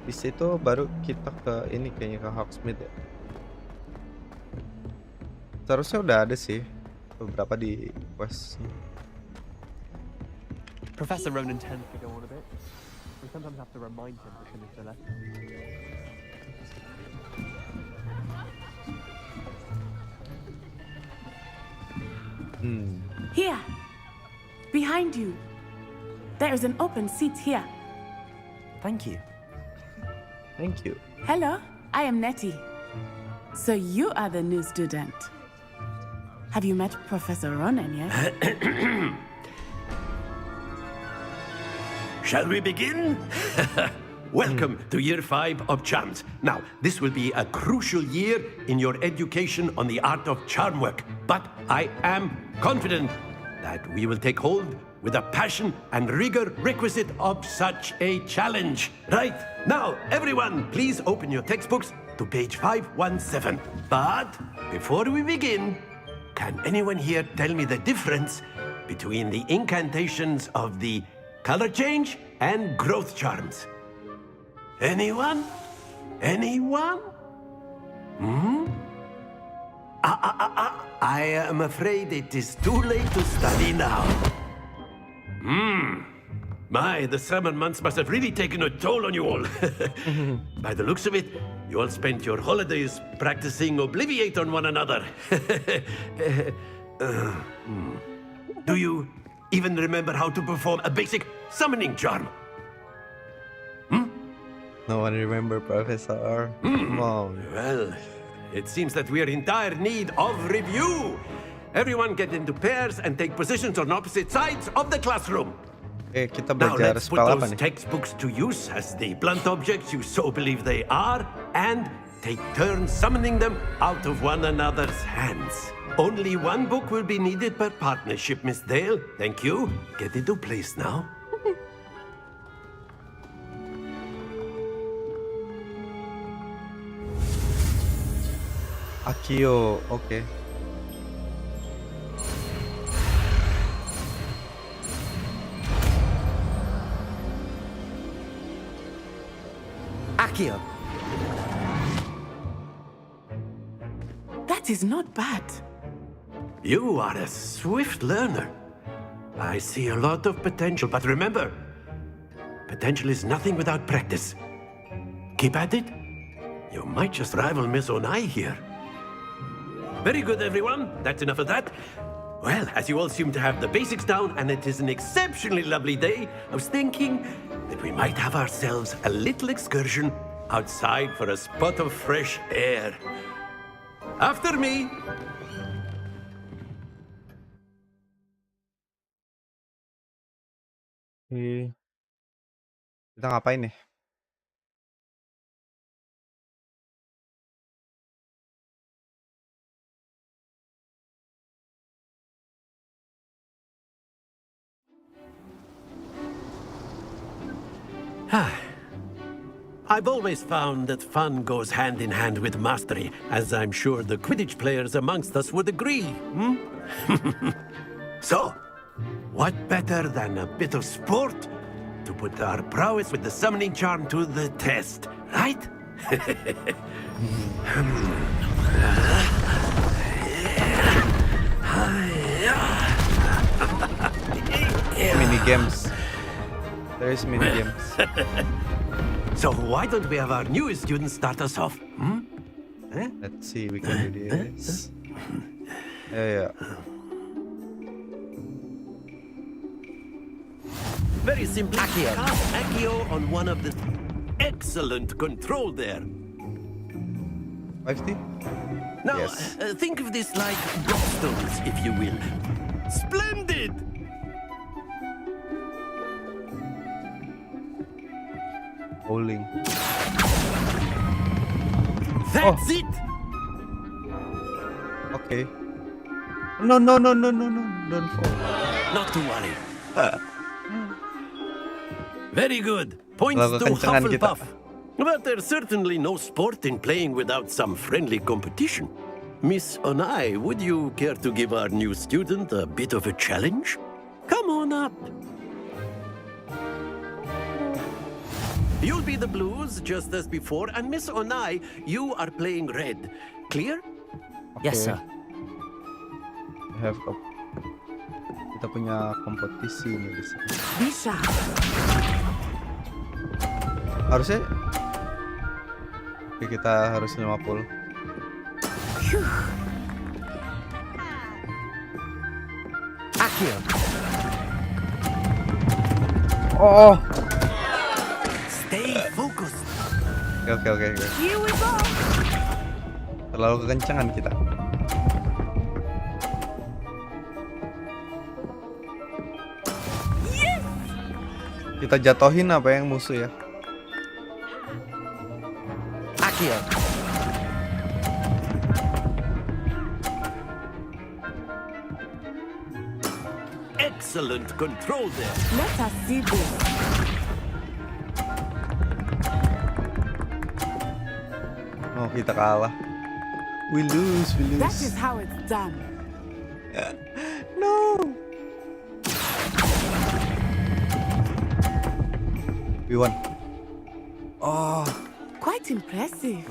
Di situ baru kita ke ini kayaknya ke Hogsmeade ya. Seharusnya udah ada sih beberapa di quest. Professor Ronan tends to go on a bit. We sometimes have to remind him to finish the lesson. Here, behind you. There is an open seat here. Thank you. Thank you. Hello, I am Nettie. So you are the new student. Have you met Professor Ronan yet? Shall we begin? Welcome to Year 5 of Charms. Now, this will be a crucial year in your education on the art of charm work. But I am confident that we will take hold with the passion and rigor requisite of such a challenge. Right, now, everyone, please open your textbooks to page 517. But before we begin, can anyone here tell me the difference between the incantations of the color change and growth charms? Anyone? Anyone? I am afraid it is too late to study now. My, the summer months must have really taken a toll on you all. By the looks of it, you all spent your holidays practicing Obliviate on one another. Do you even remember how to perform a basic summoning charm? No one remember, Professor. Come on. Well, it seems that we are in dire need of review. Everyone get into pairs and take positions on opposite sides of the classroom. Kita Now belajar let's put spell apa those nih? textbooks to use as the blunt objects you so believe they are, and take turns summoning them out of one another's hands. Only one book will be needed per partnership, Miss Dale. Thank you. Get into place now. Akio, oke. Accio. That is not bad. You are a swift learner. I see a lot of potential, but remember, potential is nothing without practice. Keep at it. You might just rival Miss Onai here. Very good, everyone. That's enough of that. Well, as you all seem to have the basics down, and it is an exceptionally lovely day, I was thinking that we might have ourselves a little excursion outside for a spot of fresh air. After me. Oke. Kita ngapain nih? I've always found that fun goes hand in hand with mastery, as I'm sure the Quidditch players amongst us would agree. So, what better than a bit of sport to put our prowess with the summoning charm to the test, right? Mini games. There is mini games. So why don't we have our newest student start us off? Let's see, we can do this. Yeah. Very simply, cast Accio on one of the... Excellent control there. 50? Now, Yes. think of this like gobstones, if you will. Splendid! Bowling. That's it! Okay. No, don't fall. Not to worry. Very good. Points Kalau to kekencangan kita. Hufflepuff. But there's certainly no sport in playing without some friendly competition. Miss Onai, would you care to give our new student a bit of a challenge? Come on up. You'll be the blues, just as before, and Miss Onai, you are playing red. Clear? Yes, sir. Kita punya kompetisi nih di sini. Bisa. Harusnya Oke, kita harus 50. Accio. Oh. Stay focused. Oke. Here we go. Terlalu kekencangan kita. Yes. Kita jatohin apa yang musuh ya? Accio. Excellent control there. Let us see this. Oh, kita kalah. We lose. That is how it's done. No. We won. Oh. Quite impressive.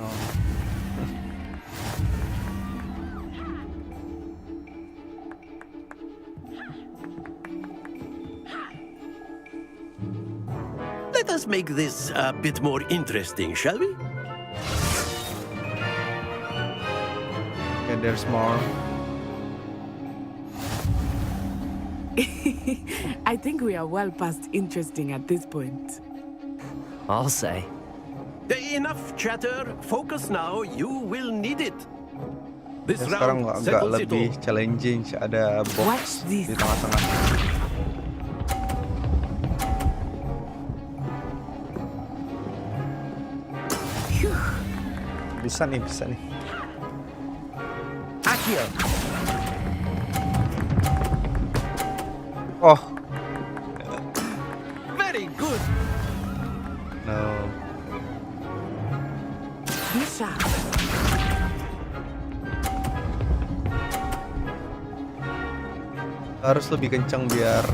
Let us make this a bit more interesting, shall we? Okay, there's more. I think we are well past interesting at this point. I'll say. Enough chatter. Focus now. You will need it. This Ya, sekarang round agak settles it lebih all. challenging. Ada box di tengah-tengah. Bisa nih. Accio. Oh. Very good. No. Bisa. Harus lebih kencang biar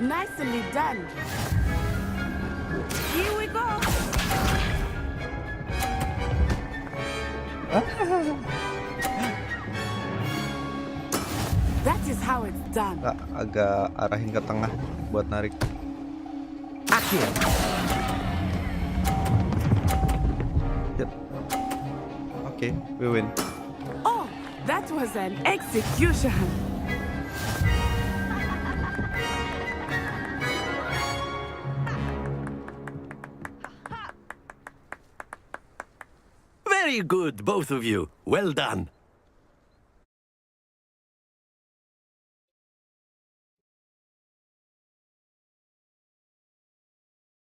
Nicely done. Here we go. That is how it's done. agak arahin ke tengah buat narik. Accio. Yep. Okay, we win. Oh, that was an execution. Very good, both of you. Well done.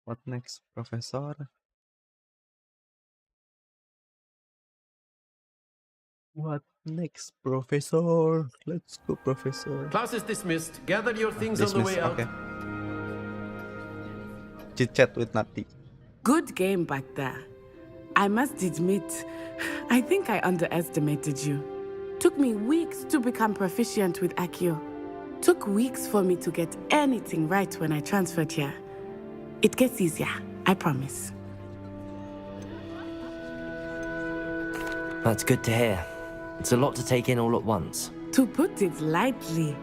What next, Professor? What next, Professor? Let's go, Professor. Class is dismissed. Gather your things on the way out. Okay. Chit chat with Nati. Good game back there. I must admit, I think I underestimated you. Took me weeks to become proficient with Accio. Took weeks for me to get anything right when I transferred here. It gets easier, I promise. That's good to hear. It's a lot to take in all at once. To put it lightly,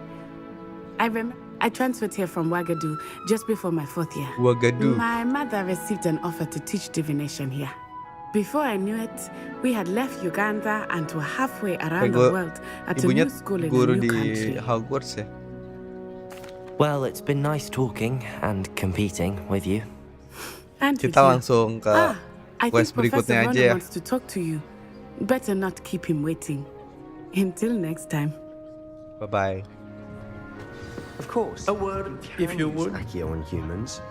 I transferred here from Ouagadougou just before my 4th year. Ouagadougou. My mother received an offer to teach divination here. Before I knew it, we had left Uganda and were halfway around the world at a new school in a new country. Hogwarts ya? Well, it's been nice talking and competing with you. And Kita langsung ke I quest think Professor berikutnya aja Ronan ya. wants to talk to you. Better not keep him waiting. Until next time. Bye-bye. Of course. A word, if you would. Accio on humans.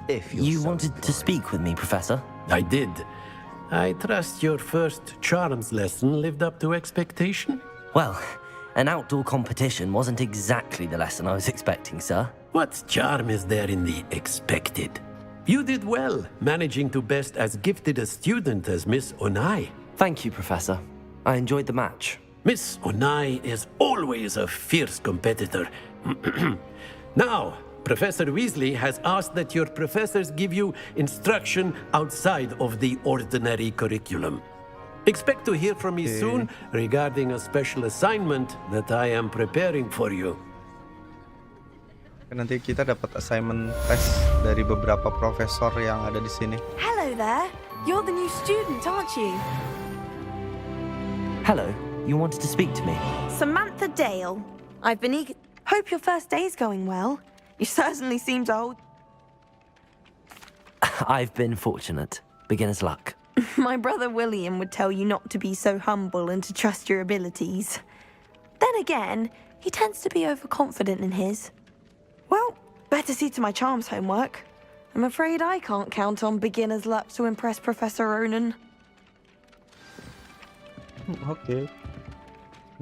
If you're You so wanted to speak with me, Professor? I did. I trust your first charms lesson lived up to expectation? Well, an outdoor competition wasn't exactly the lesson I was expecting, sir. What charm is there in the expected? You did well, managing to best as gifted a student as Miss Onai. Thank you, Professor. I enjoyed the match. Miss Onai is always a fierce competitor. Now, Professor Weasley has asked that your professors give you instruction outside of the ordinary curriculum. Expect to hear from me soon regarding a special assignment that I am preparing for you. Nanti kita dapat assignment test dari beberapa profesor yang ada di sini. Hello there. You're the new student, aren't you? Hello. You wanted to speak to me? Samantha Dale. I've been eager. Hope your first day's going well. You certainly seem to hold. I've been fortunate. Beginner's luck. My brother William would tell you not to be so humble and to trust your abilities. Then again, he tends to be overconfident in his. Well, better see to my charms homework. I'm afraid I can't count on beginner's luck to impress Professor Ronan. Okay.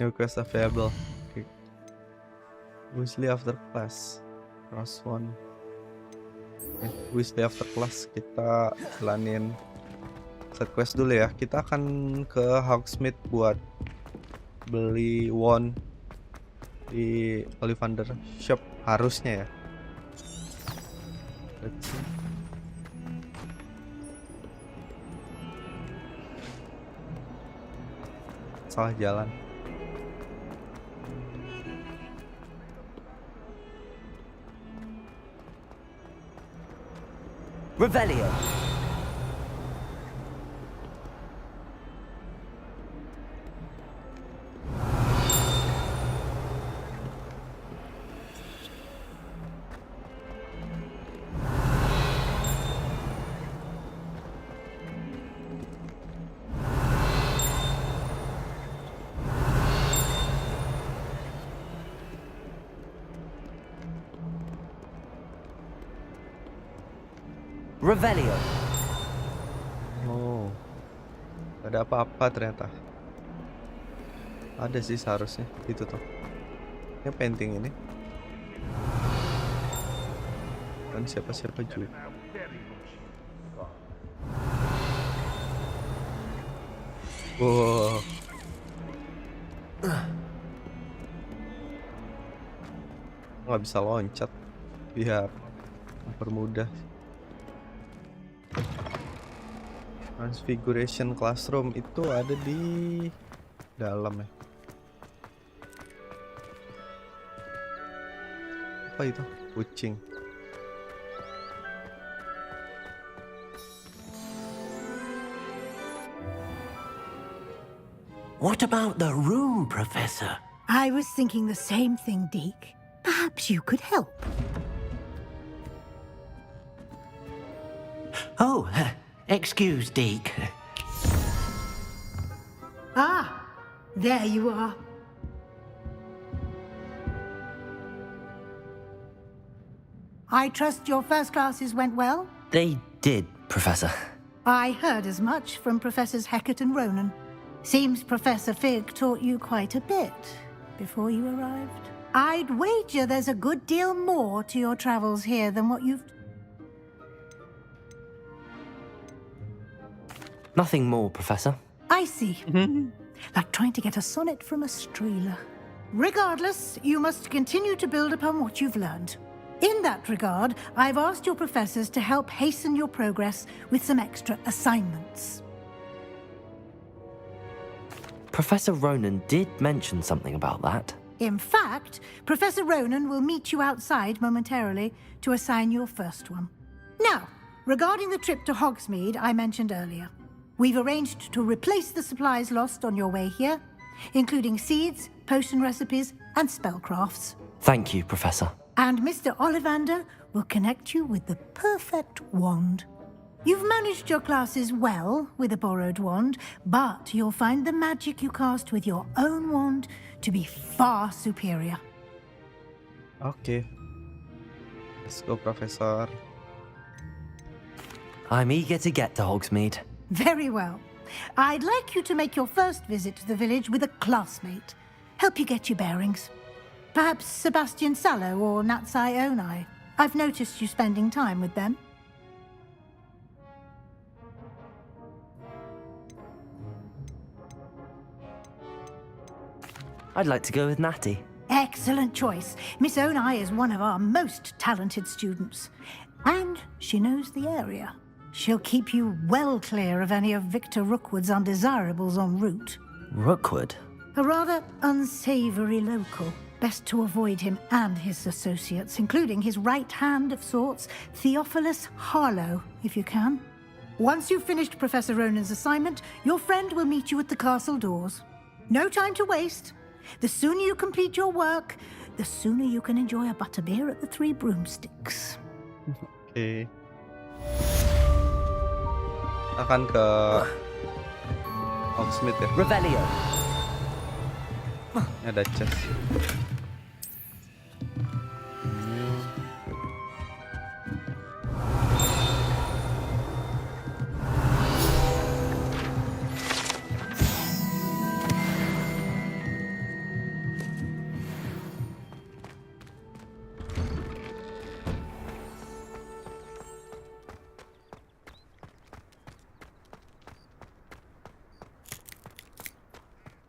New quest available. Okay. Weasley after class. Cross one. Okay. Weasley after class. Kita jalanin set quest dulu ya. Kita akan ke Hogsmeade buat beli wand di Ollivander Shop harusnya ya. Let's see. Salah jalan. Revelio. Revelio. Oh, gak ada apa-apa ternyata. Ada sih seharusnya itu tuh. Ini painting ini. Dan siapa-siapa juga. Wow. Nggak bisa loncat biar mempermudah. Transfiguration Classroom itu ada di dalam ya. Apa itu? Kucing. What about the room, Professor? I was thinking the same thing, Deke. Perhaps you could help. Oh, excuse, Deke. Ah, there you are. I trust your first classes went well? They did, Professor. I heard as much from Professors Hecat and Ronan. Seems Professor Fig taught you quite a bit before you arrived. I'd wager there's a good deal more to your travels here than what you've... Nothing more, Professor. I see. Like trying to get a sonnet from a streeler. Regardless, you must continue to build upon what you've learned. In that regard, I've asked your professors to help hasten your progress with some extra assignments. Professor Ronan did mention something about that. In fact, Professor Ronan will meet you outside momentarily to assign your first one. Now, regarding the trip to Hogsmeade I mentioned earlier, we've arranged to replace the supplies lost on your way here, including seeds, potion recipes, and spellcrafts. Thank you, Professor. And Mr. Ollivander will connect you with the perfect wand. You've managed your classes well with a borrowed wand, but you'll find the magic you cast with your own wand to be far superior. Okay. Let's go, Professor. I'm eager to get to Hogsmeade. Very well. I'd like you to make your first visit to the village with a classmate. Help you get your bearings. Perhaps Sebastian Sallow or Natsai Onai. I've noticed you spending time with them. I'd like to go with Natty. Excellent choice. Miss Onai is one of our most talented students. And she knows the area. She'll keep you well clear of any of Victor Rookwood's undesirables en route. Rookwood? A rather unsavory local. Best to avoid him and his associates, including his right hand of sorts, Theophilus Harlow, if you can. Once you've finished Professor Ronan's assignment, your friend will meet you at the castle doors. No time to waste. The sooner you complete your work, the sooner you can enjoy a butterbeer at the Three Broomsticks. Okay. Akan ke Hogsmeade ya? Revelio. Ada chest.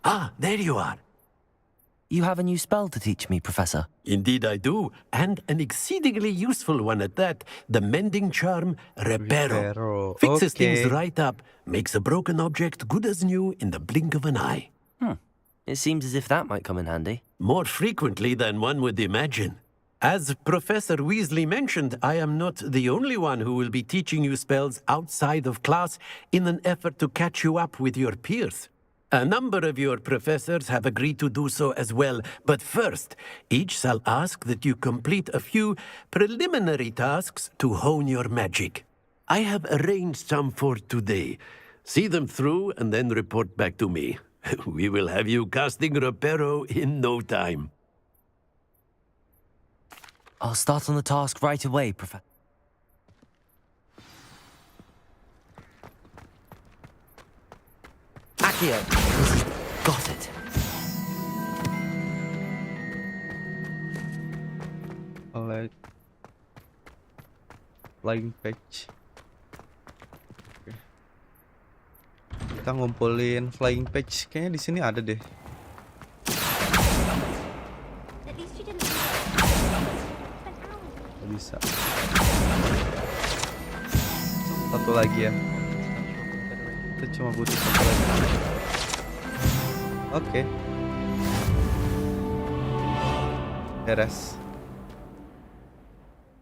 Ah, there you are. You have a new spell to teach me, Professor. Indeed I do, and an exceedingly useful one at that. The mending charm, Reparo. Fixes things right up, makes a broken object good as new in the blink of an eye. It seems as if that might come in handy. More frequently than one would imagine. As Professor Weasley mentioned, I am not the only one who will be teaching you spells outside of class in an effort to catch you up with your peers. A number of your professors have agreed to do so as well, but first, each shall ask that you complete a few preliminary tasks to hone your magic. I have arranged some for today. See them through and then report back to me. We will have you casting Reparo in no time. I'll start on the task right away, Professor. Accio, got it. Alright. Flying page. Oke. Kita ngumpulin flying page. Kayaknya di sini ada deh. Nggak bisa. Satu lagi ya. Kita cuma butuh satu lagi. Oke. Beres.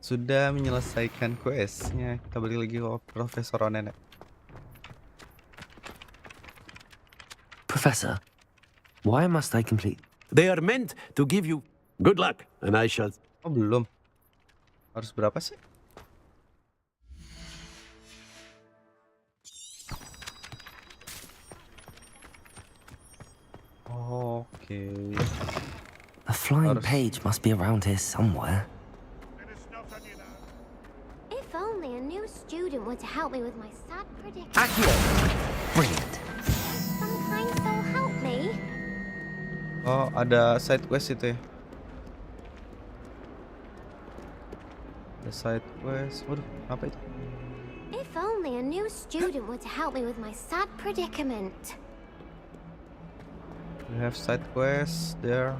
Sudah menyelesaikan questnya. Kita balik lagi ke Profesor Ronan. Professor, why must I complete? They are meant to give you good luck, and I shall... Oh, belum. Harus berapa sih? Oke. A flying page must be around here somewhere. If only a new student were to help me with my sad predicament. Accio! Brilliant. Some kind soul help me. Oh, ada side quest itu ya. Ada side quest. Waduh, apa itu? If only a new student were to help me with my sad predicament. We have side quests there.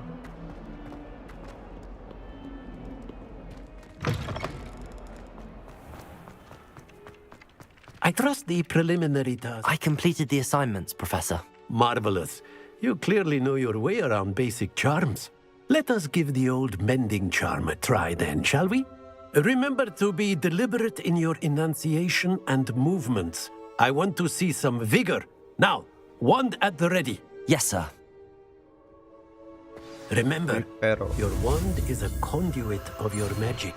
I trust the preliminary task. I completed the assignments, Professor. Marvelous. You clearly know your way around basic charms. Let us give the old mending charm a try then, shall we? Remember to be deliberate in your enunciation and movements. I want to see some vigor. Now, wand at the ready. Yes, sir. Remember, your wand is a conduit of your magic.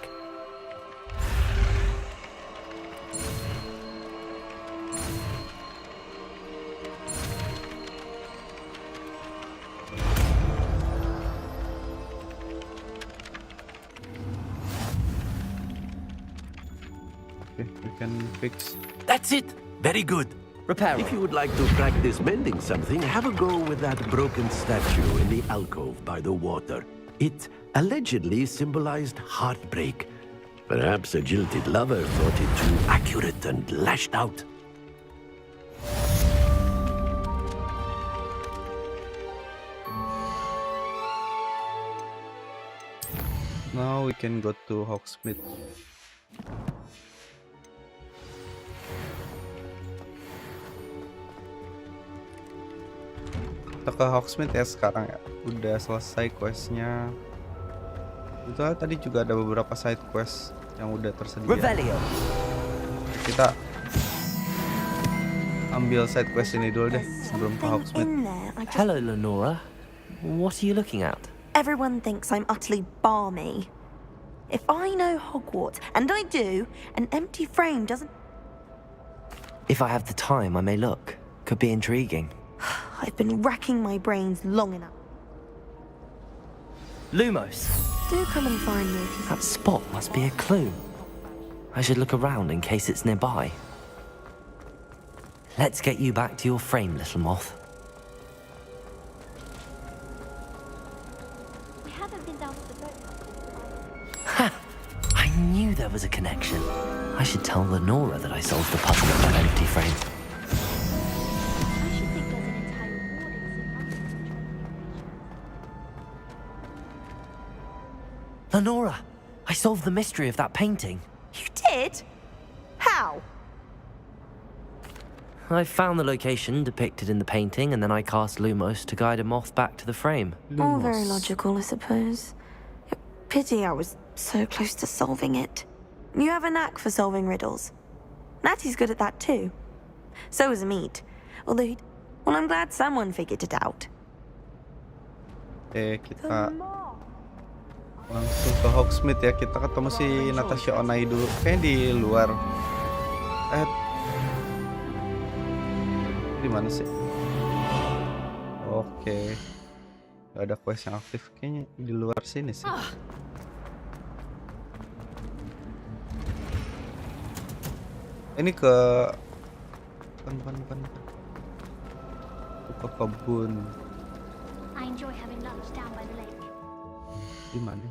Okay, we can fix. That's it. Very good. Repair. If you would like to practice mending something, have a go with that broken statue in the alcove by the water. It allegedly symbolized heartbreak. Perhaps a jilted lover thought it too accurate and lashed out. Now we can go to Hogsmeade. Kita ke Hogsmeade ya sekarang ya. Udah selesai questnya. Itu tadi juga ada beberapa side quest yang udah tersedia. Revelio. Kita ambil side quest ini dulu deh sebelum ke Hogsmeade. Hello, Lenora. What are you looking at? Everyone thinks I'm utterly balmy. If I know Hogwarts, and I do, an empty frame doesn't... If I have the time, I may look. Could be intriguing. I've been racking my brains long enough. Lumos. Do come and find me. That spot must be a clue. I should look around in case it's nearby. Let's get you back to your frame, little moth. We haven't been down to the boat. Ha! I knew there was a connection. I should tell Lenora that I solved the puzzle of that empty frame. Lenora, I solved the mystery of that painting. You did? How? I found the location depicted in the painting, and then I cast Lumos to guide a moth back to the frame. All very logical, I suppose. Pity I was so close to solving it. You have a knack for solving riddles. Natty's good at that too. So is Amit. Although well, I'm glad someone figured it out. Kita langsung ke Hogsmeade ya. Kita ketemu si Natasha Onai dulu. Kayaknya di luar. Di mana sih? Oke. Gak ada quest yang aktif. Kayaknya di luar sini sih. Ini ke bukan. Ke kebun. I enjoy having lunch down by the lake. Di mana?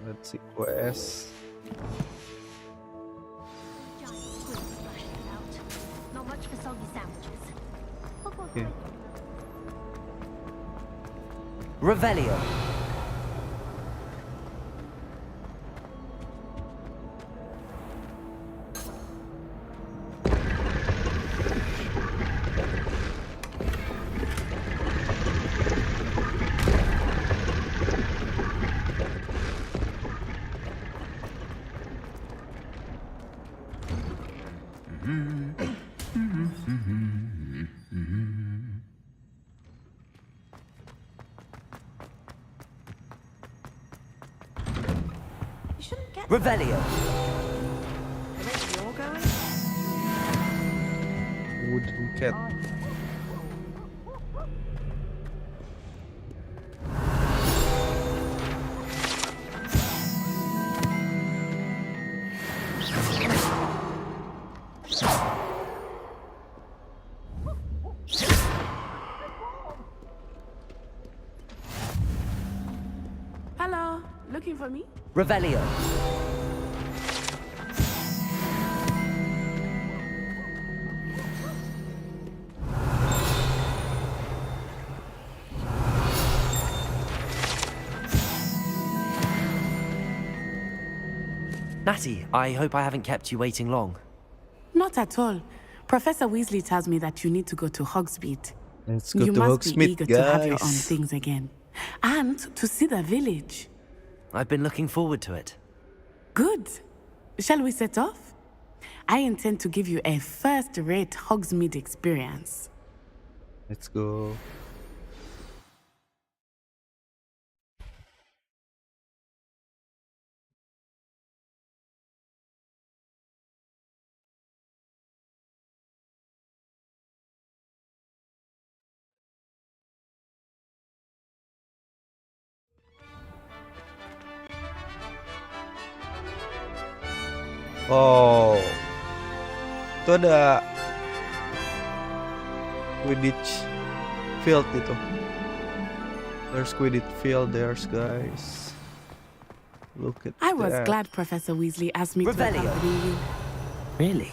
Let's see quest. Giant squid splashing about. Not much for soggy sandwiches. Okay. Revelio. Revelio. Wooden cat. looking for me? Revelio. Natty, I hope I haven't kept you waiting long. Not at all. Professor Weasley tells me that you need to go to Hogsmeade. Let's go You to must be Hogsmeade, eager to have your own guys. things again. And to see the village. I've been looking forward to it. Good. Shall we set off? I intend to give you a first-rate Hogsmeade experience. Let's go. Oh, itu ada Quidditch field itu. There's Quidditch field, there's guys. Look at I was that. glad Professor Weasley asked me to Revelio. accompany you. Really?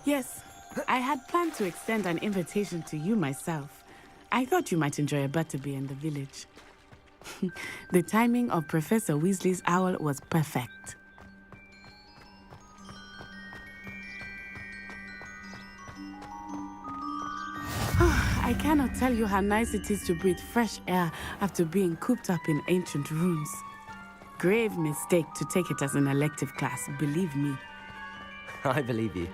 Yes, I had planned to extend an invitation to you myself. I thought you might enjoy a butterbeer in the village. The timing of Professor Weasley's owl was perfect. I cannot tell you how nice it is to breathe fresh air after being cooped up in ancient rooms. Grave mistake to take it as an elective class, believe me. I believe you.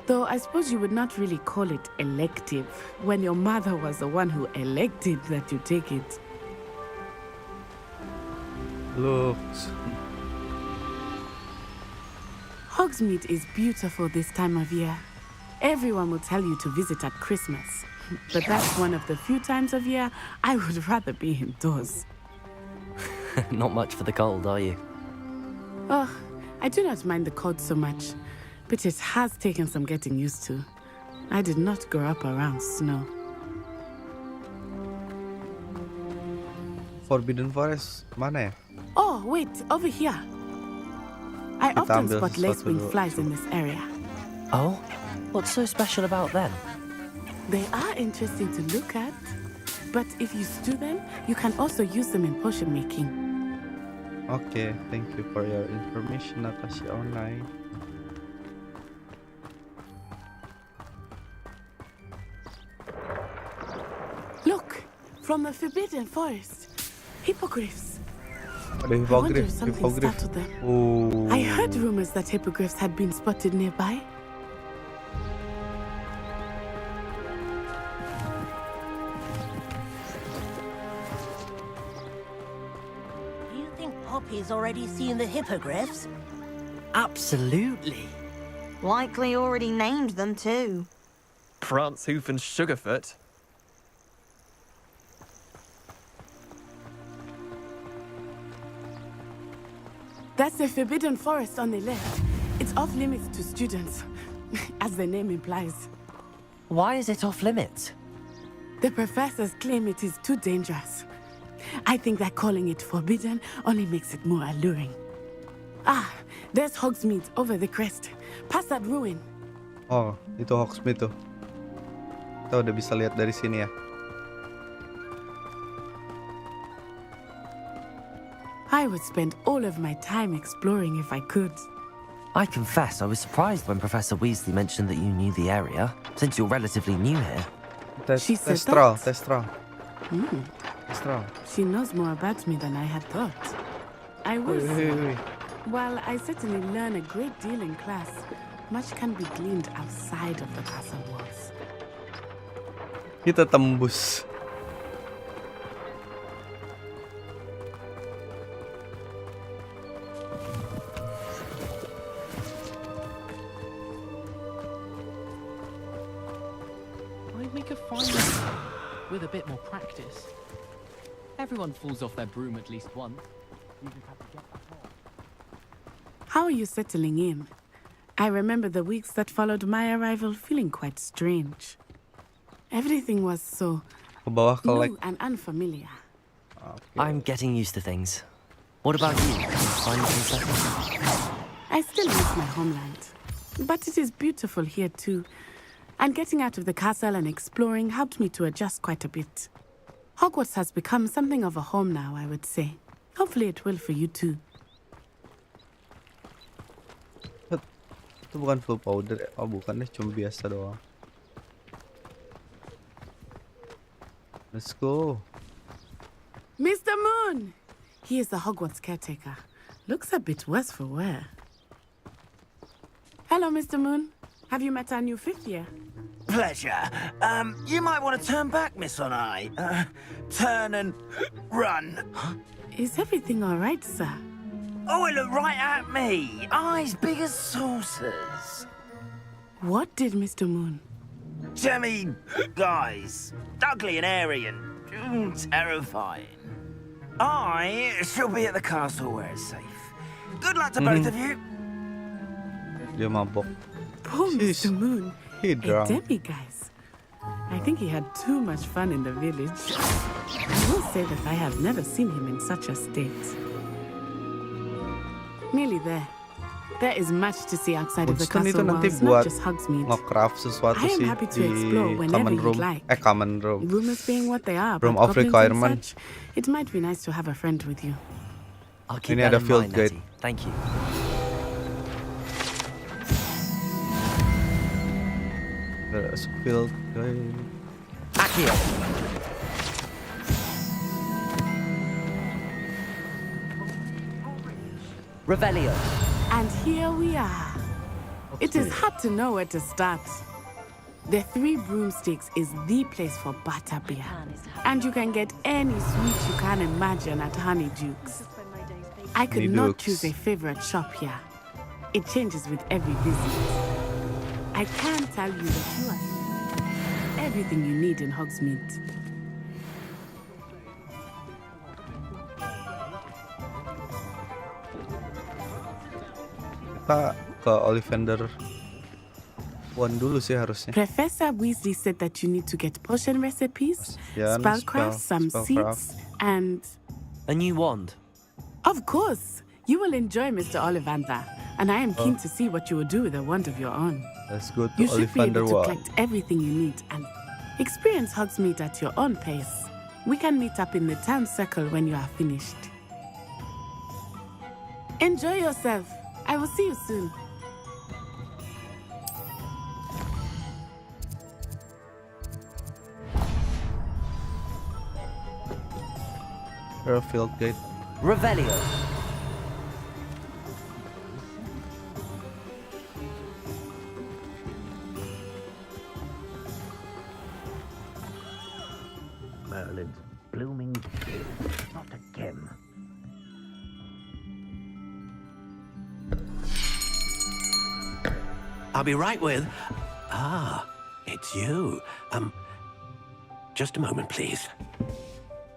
Though I suppose you would not really call it elective when your mother was the one who elected that you take it. Looks. Hogsmeade is beautiful this time of year. Everyone will tell you to visit at Christmas. But that's one of the few times of year I would rather be indoors. Not much for the cold, are you? Oh, I do not mind the cold so much, but it has taken some getting used to. I did not grow up around snow. Forbidden Forest mana ya? Oh, wait, over here. I Kita often ambil spot sesuatu lacewing dulu. flies in this area. Oh? What's so special about them? They are interesting to look at, but if you stew them, you can also use them in potion making. Okay, thank you for your information, Natasha Online. Look, from the Forbidden Forest, hippogriffs. Ada I wonder if hippogriff, something startled them. Oh. I heard rumors that hippogriffs had been spotted nearby. Do you think Poppy's already seen the hippogriffs? Absolutely. Likely already named them too. Prance, Hoof, and Sugarfoot. That's the Forbidden Forest on the left. It's off limits to students, as the name implies. Why is it off limits? The professors claim it is too dangerous. I think that calling it forbidden only makes it more alluring. Ah, there's Hogsmeade over the crest. Past that ruin. Oh, itu Hogsmeade tuh. Kita udah bisa lihat dari sini ya. I would spend all of my time exploring if I could. I confess I was surprised when Professor Weasley mentioned that you knew the area, since you're relatively new here. She said Testral, that? Testral. Hmm. Testral. She knows more about me than I had thought. I will say, Wait. while I certainly learn a great deal in class, much can be gleaned outside of the castle walls. Kita tembus. I'd make a fine with a bit more practice. Everyone falls off their broom at least once. You just have to get back on. How are you settling in? I remember the weeks that followed my arrival feeling quite strange. Everything was so Ke bawah ke like. new and unfamiliar. I'm getting used to things. What about you? Can you find concessions? I still miss my homeland. But it is beautiful here too. And getting out of the castle and exploring helped me to adjust quite a bit. Hogwarts has become something of a home now, I would say. Hopefully it will for you too. Itu bukan full powder ya? Oh bukan deh, cuma biasa doang. Let's go. Mr. Moon! He is the Hogwarts caretaker. Looks a bit worse for wear. Hello, Mr. Moon. Have you met our new fifth year? Pleasure. You might want to turn back, Miss Onai. Turn and run. Is everything all right, sir? Oh, it looked right at me. Eyes big as saucers. What did Mr. Moon? Jemmy, guys. Ugly and airy and terrifying. I shall be at the castle where it's safe. Good luck to both of you. Dia mabok. Poor Mr. Moon. He A drunk. demi, guys. I think he had too much fun in the village. I will say that I have never seen him in such a state. Nearly there. There is much to see outside of the Bustling itu castle nanti walls, buat not just Hogsmeade. nge-craft sesuatu I am sih happy to di explore whenever common you'd room. like. Common room. Rumors being what they are, Room about of goblins and requirement. such, it might be nice to have a friend with you. I'll keep Ini that ada in field mind, guide. Nettie. Thank you. There's field guide. Accio. Revelio. And here we are. It is hard to know where to start. The Three Broomsticks is the place for butterbeer. And you can get any sweet you can imagine at Honeyduke's. I could not Honeydukes. choose a favorite shop here. It changes with every visit. I can tell you that you are everything you need in Hogsmeade. Kita ke Ollivander One dulu sih harusnya. Professor Weasley said that you need to get potion recipes, Yeah, spellcraft, some spellcraft. seeds, and... A new wand. Of course! You will enjoy Mr. Ollivander, and I am keen to see what you will do with a wand of your own. Let's go to You should be Ollivander able to One. collect everything you need and experience Hogsmeade at your own pace. We can meet up in the town circle when you are finished. Enjoy yourself. I will see you soon. Field guide. Revelio. Merlin's blooming kill. Not again. I'll be right with... Ah, it's you. Just a moment, please.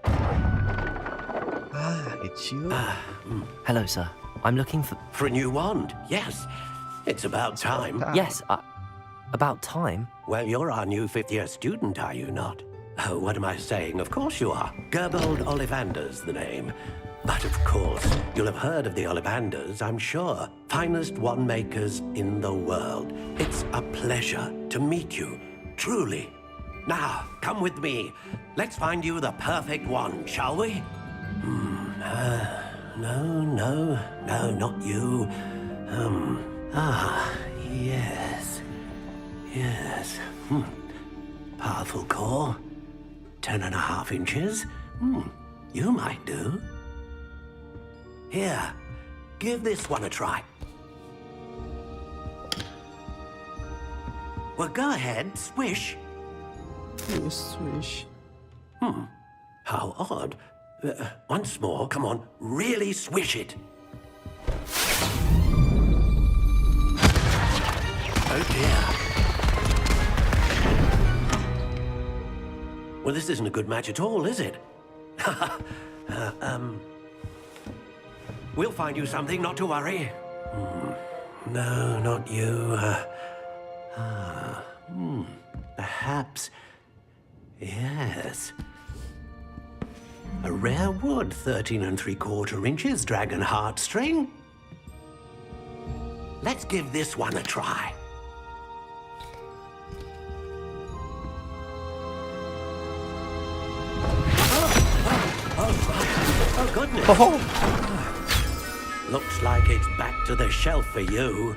Ah, it's you. Hello, sir. I'm looking for... For a new wand, yes. It's about time. Yes, about time? Well, you're our new fifth-year student, are you not? Oh, what am I saying? Of course you are. Gerbold Ollivander's the name. But of course, you'll have heard of the Ollivanders, I'm sure. Finest wand makers in the world. It's a pleasure to meet you, truly. Now, come with me. Let's find you the perfect wand, shall we? No, not you. Yes. Powerful core. 10.5 inches. You might do. Here, give this one a try. Well, go ahead, swish. Swish. How odd. Once more, come on, really swish it. Oh dear. Well, this isn't a good match at all, is it? We'll find you something, not to worry. No, not you. Perhaps. Yes. A rare wood, 13 3/4 inches, dragon heartstring. Let's give this one a try. Oh, goodness. Looks like it's back to the shelf for you.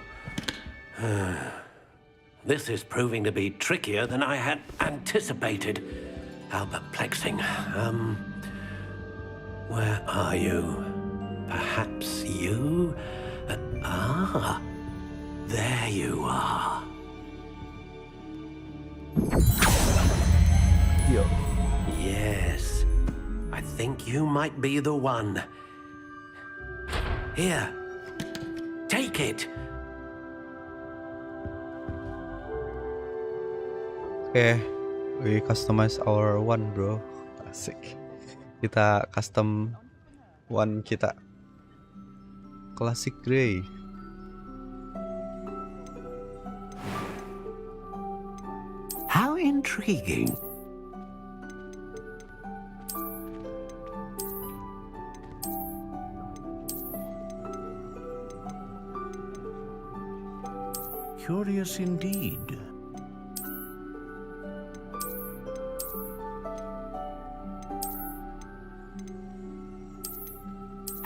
This is proving to be trickier than I had anticipated. How perplexing. Where are you? Perhaps you? There you are. Yes. I think you might be the one. Here. Take it. Oke, we customize our one, bro. Asik. Kita custom one kita. Classic Grey. How intriguing. Curious indeed.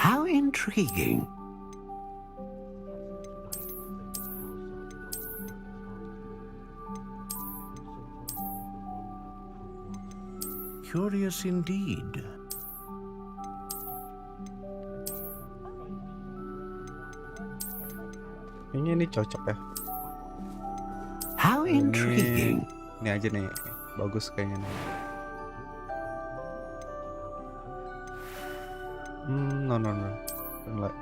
How intriguing. Curious indeed. Kayaknya ini cocok ya. How intriguing. Ini aja nih, bagus kayaknya nih. No. Don't like.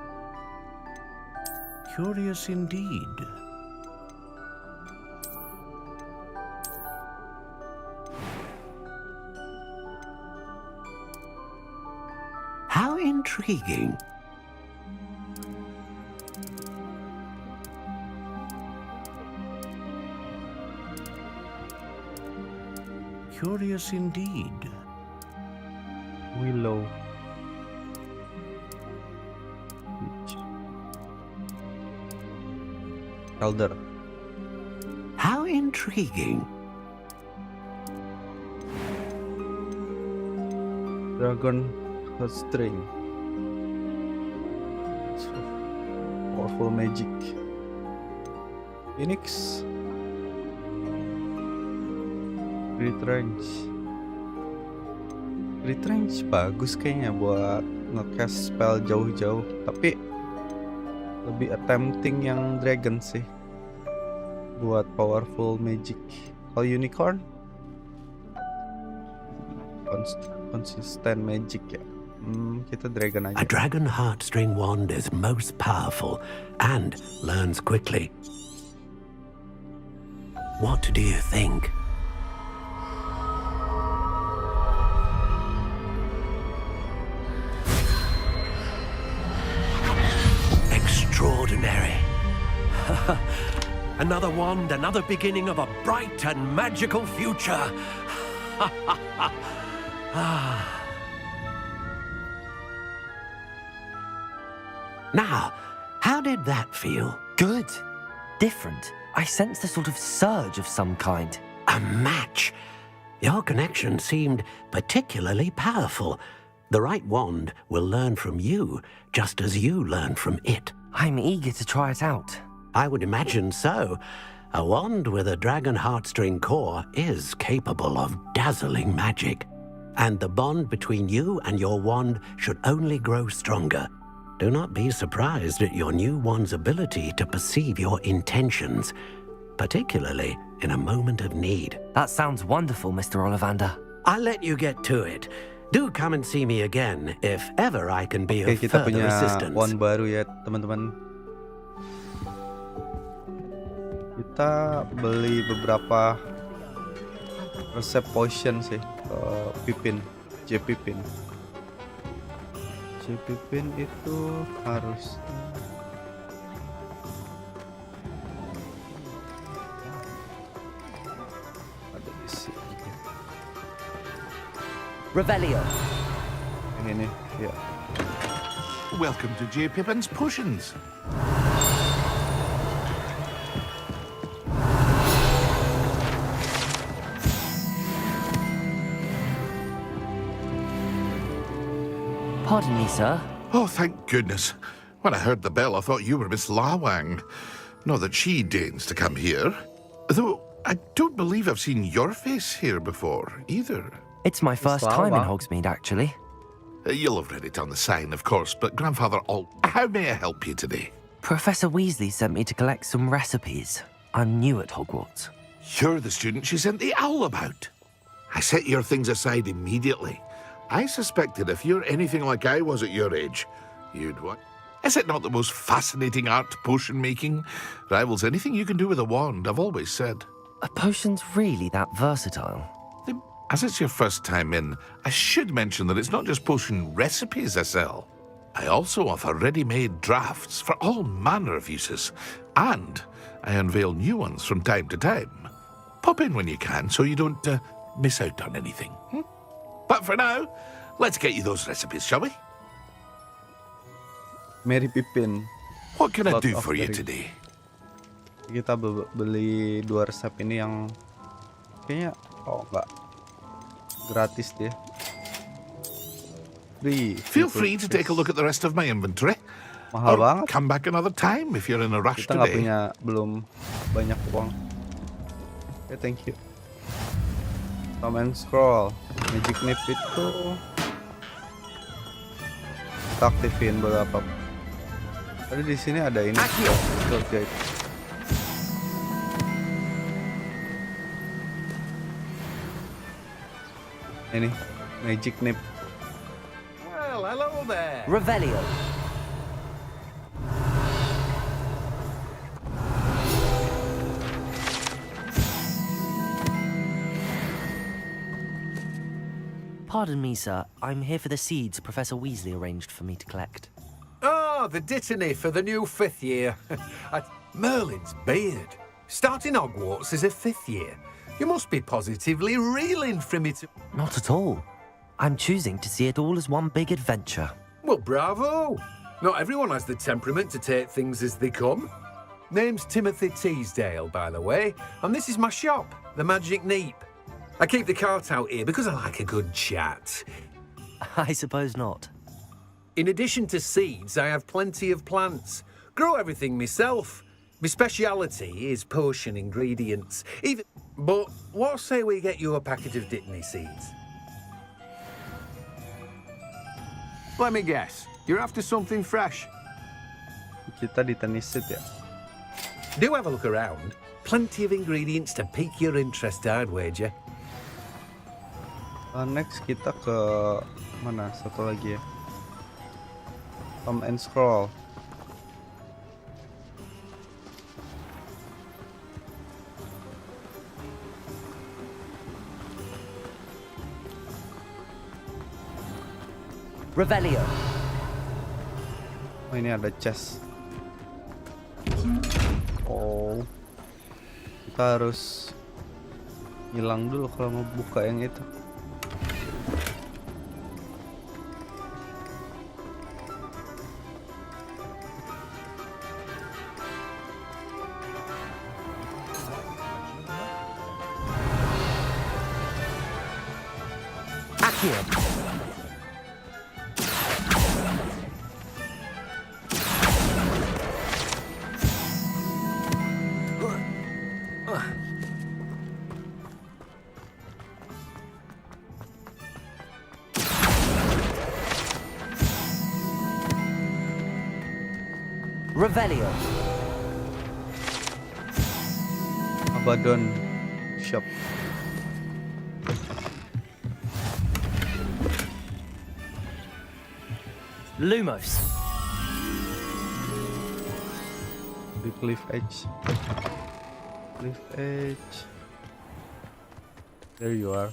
Curious indeed. How intriguing. Curious indeed. Willow. Elder. How intriguing. Dragon heartstring. Powerful magic. Phoenix. Great range bagus kayaknya buat nge-cast spell jauh-jauh, tapi lebih attempting yang dragon sih buat powerful magic. Kalau unicorn consistent magic ya. Kita dragon aja. A dragon heartstring wand is most powerful and learns quickly. What do you think? Extraordinary. Another wand, another beginning of a bright and magical future. Now, how did that feel? Good. Different. I sensed a sort of surge of some kind. A match. Your connection seemed particularly powerful. The right wand will learn from you, just as you learn from it. I'm eager to try it out. I would imagine so. A wand with a dragon heartstring core is capable of dazzling magic. And the bond between you and your wand should only grow stronger. Do not be surprised at your new wand's ability to perceive your intentions, particularly in a moment of need. That sounds wonderful, Mr. Ollivander. I'll let you get to it. Do come and see me again if ever I can be of kita further punya assistance. wand baru ya, teman-teman. Kita beli beberapa resep potion sih ke Pipin, J Pipin. J Pipin itu harus ada di sini. Revelio. Ini, ya. Welcome to J. Pippin's Potions. Pardon me, sir. Oh, thank goodness. When I heard the bell, I thought you were Miss Lawang. Not that she deigns to come here. Though I don't believe I've seen your face here before, either. It's my first time in Hogsmeade, actually. You'll have read it on the sign, of course, but Grandfather how may I help you today? Professor Weasley sent me to collect some recipes. I'm new at Hogwarts. You're the student she sent the owl about. I set your things aside immediately. I suspected if you're anything like I was at your age, you'd what? Is it not the most fascinating art, potion making? Rivals anything you can do with a wand, I've always said. Are potions really that versatile? As it's your first time in, I should mention that it's not just potion recipes I sell. I also offer ready-made drafts for all manner of uses, and I unveil new ones from time to time. Pop in when you can so you don't miss out on anything. But for now, let's get you those recipes, shall we? Mary Pippin. What can I do for you today? Kita beli 2 resep ini yang kayaknya enggak gratis dia. Feel free to take a look at the rest of my inventory. Mahal banget. Come back another time if you're in a rush Kita nggak today. belum banyak uang. Okay, thank you. Tom and Scroll. Magic Nip itu kita aktifin beberapa. Tadi di sini ada ini. Sword Guide. Ini Magic Nip. Well, hello there. Revelio. Pardon me, sir. I'm here for the seeds Professor Weasley arranged for me to collect. Oh, the dittany for the new 5th year. Merlin's beard. Starting Hogwarts as a 5th year. You must be positively reeling from it. Not at all. I'm choosing to see it all as one big adventure. Well, bravo. Not everyone has the temperament to take things as they come. Name's Timothy Teasdale, by the way, and this is my shop, the Magic Neep. I keep the cart out here because I like a good chat. I suppose not. In addition to seeds, I have plenty of plants. Grow everything myself. My speciality is potion ingredients. But what say we get you a packet of Dittany seeds? Let me guess. You're after something fresh. Kita di Tennessee ya. Do have a look around. Plenty of ingredients to pique your interest, I'd wager. Next kita ke mana? Satu lagi ya. Tom and Scroll. Revelio. Oh, ini ada chest. Oh. Kita harus hilang dulu kalau mau buka yang itu. Revelio. Abaddon Shop. Lumos. The Cliff Edge. Cliff Edge. There you are.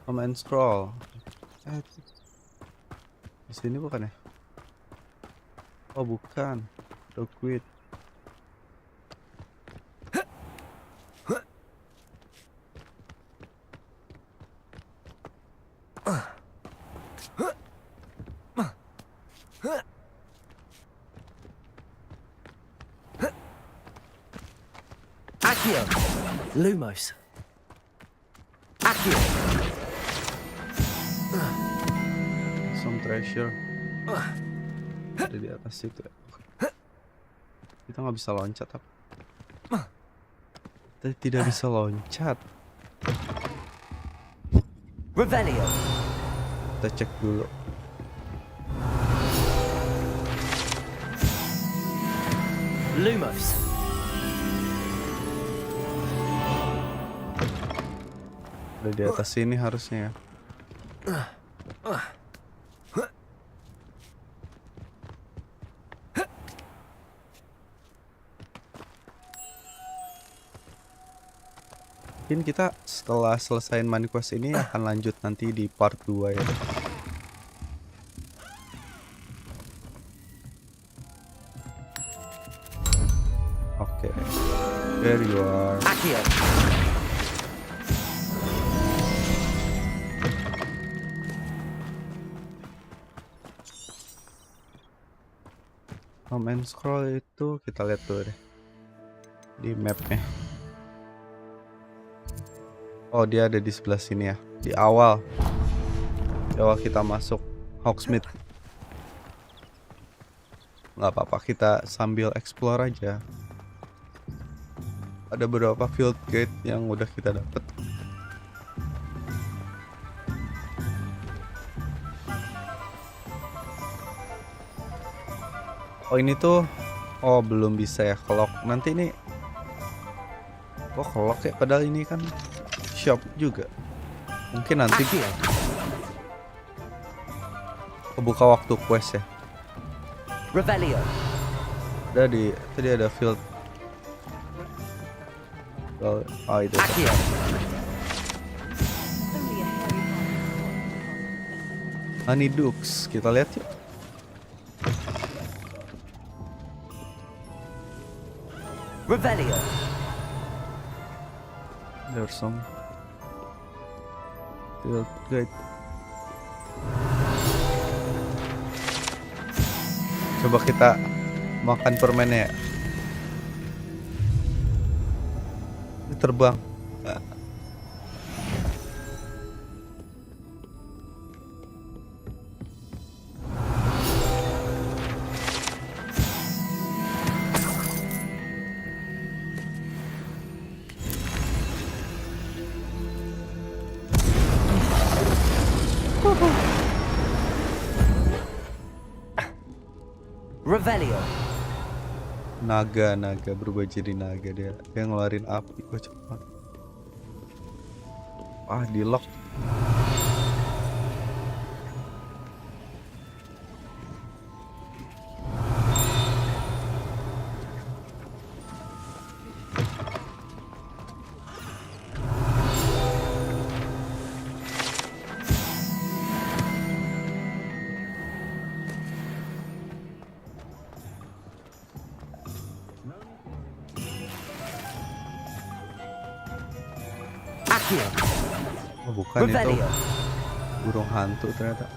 Home and scroll. Di sini bukan ya? Oh bukan. Quit. Accio! Lumos. Accio! Some treasure. Ada di atas situ ya. Kita nggak bisa loncat apa? Kita tidak bisa loncat. Revelio. Kita cek dulu. Lumos. Ada di atas sini harusnya ya. Mungkin kita setelah selesaiin money quest ini akan lanjut nanti di part 2 ya. Oke. There you are. Home and scroll itu kita lihat dulu deh di mapnya. Oh dia ada di sebelah sini ya, di awal kita masuk Hogsmeade. Nggak apa-apa, kita sambil explore aja. Ada beberapa field gate yang udah kita dapet. Oh ini tuh, oh belum bisa ya kelok. Nanti ini, oh kelok ya, padahal ini kan shop juga. Mungkin nanti kebuka waktu quest ya. Revelio. Tadi ada field. Oh itu. Honey Dukes, kita lihat yuk. Revelio. There's some field guide. Coba kita makan permennya ya. Ini terbang. Revelio. Naga berubah jadi naga, dia ngeluarin api. Gue cepat. Di lock. Oh, bukan Revelio. Itu burung hantu ternyata.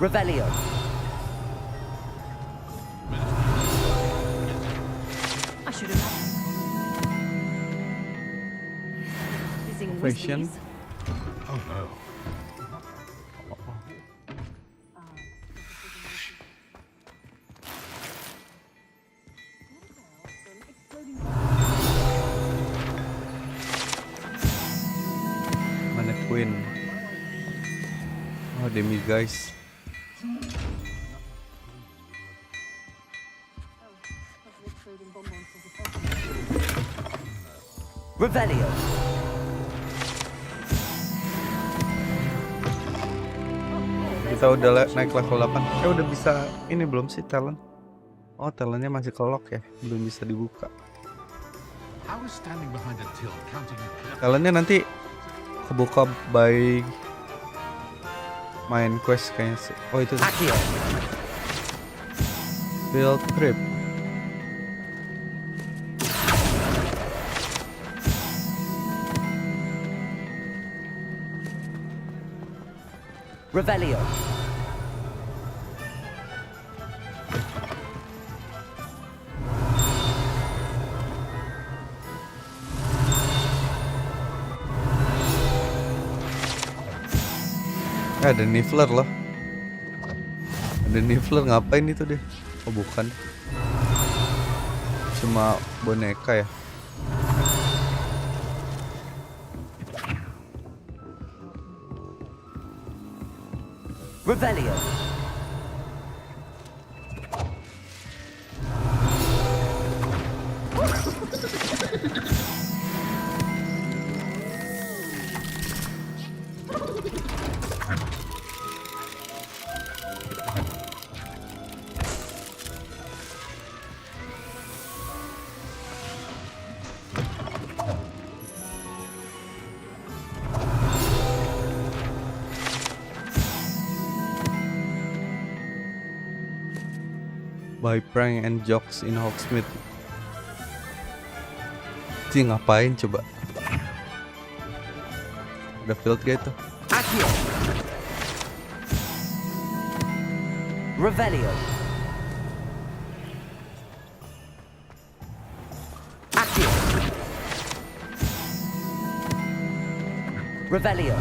Revelio. I should have. Fashion. Oh no. Mana Queen? Oh, demi guys. Revelio. Kita udah naik level 8. Udah bisa ini belum sih talent? Oh, talentnya masih kelok ya, belum bisa dibuka. Talentnya nanti kebuka by main quest kayaknya sih. Oh, itu field trip. Revelio. Ada Niffler loh. Ada Niffler, ngapain itu deh? Oh, bukan. Cuma boneka ya. Revelio. By prank and jokes in Hogsmeade. Sih ngapain coba? Ada field gak itu? Revelio. Accio. Revelio.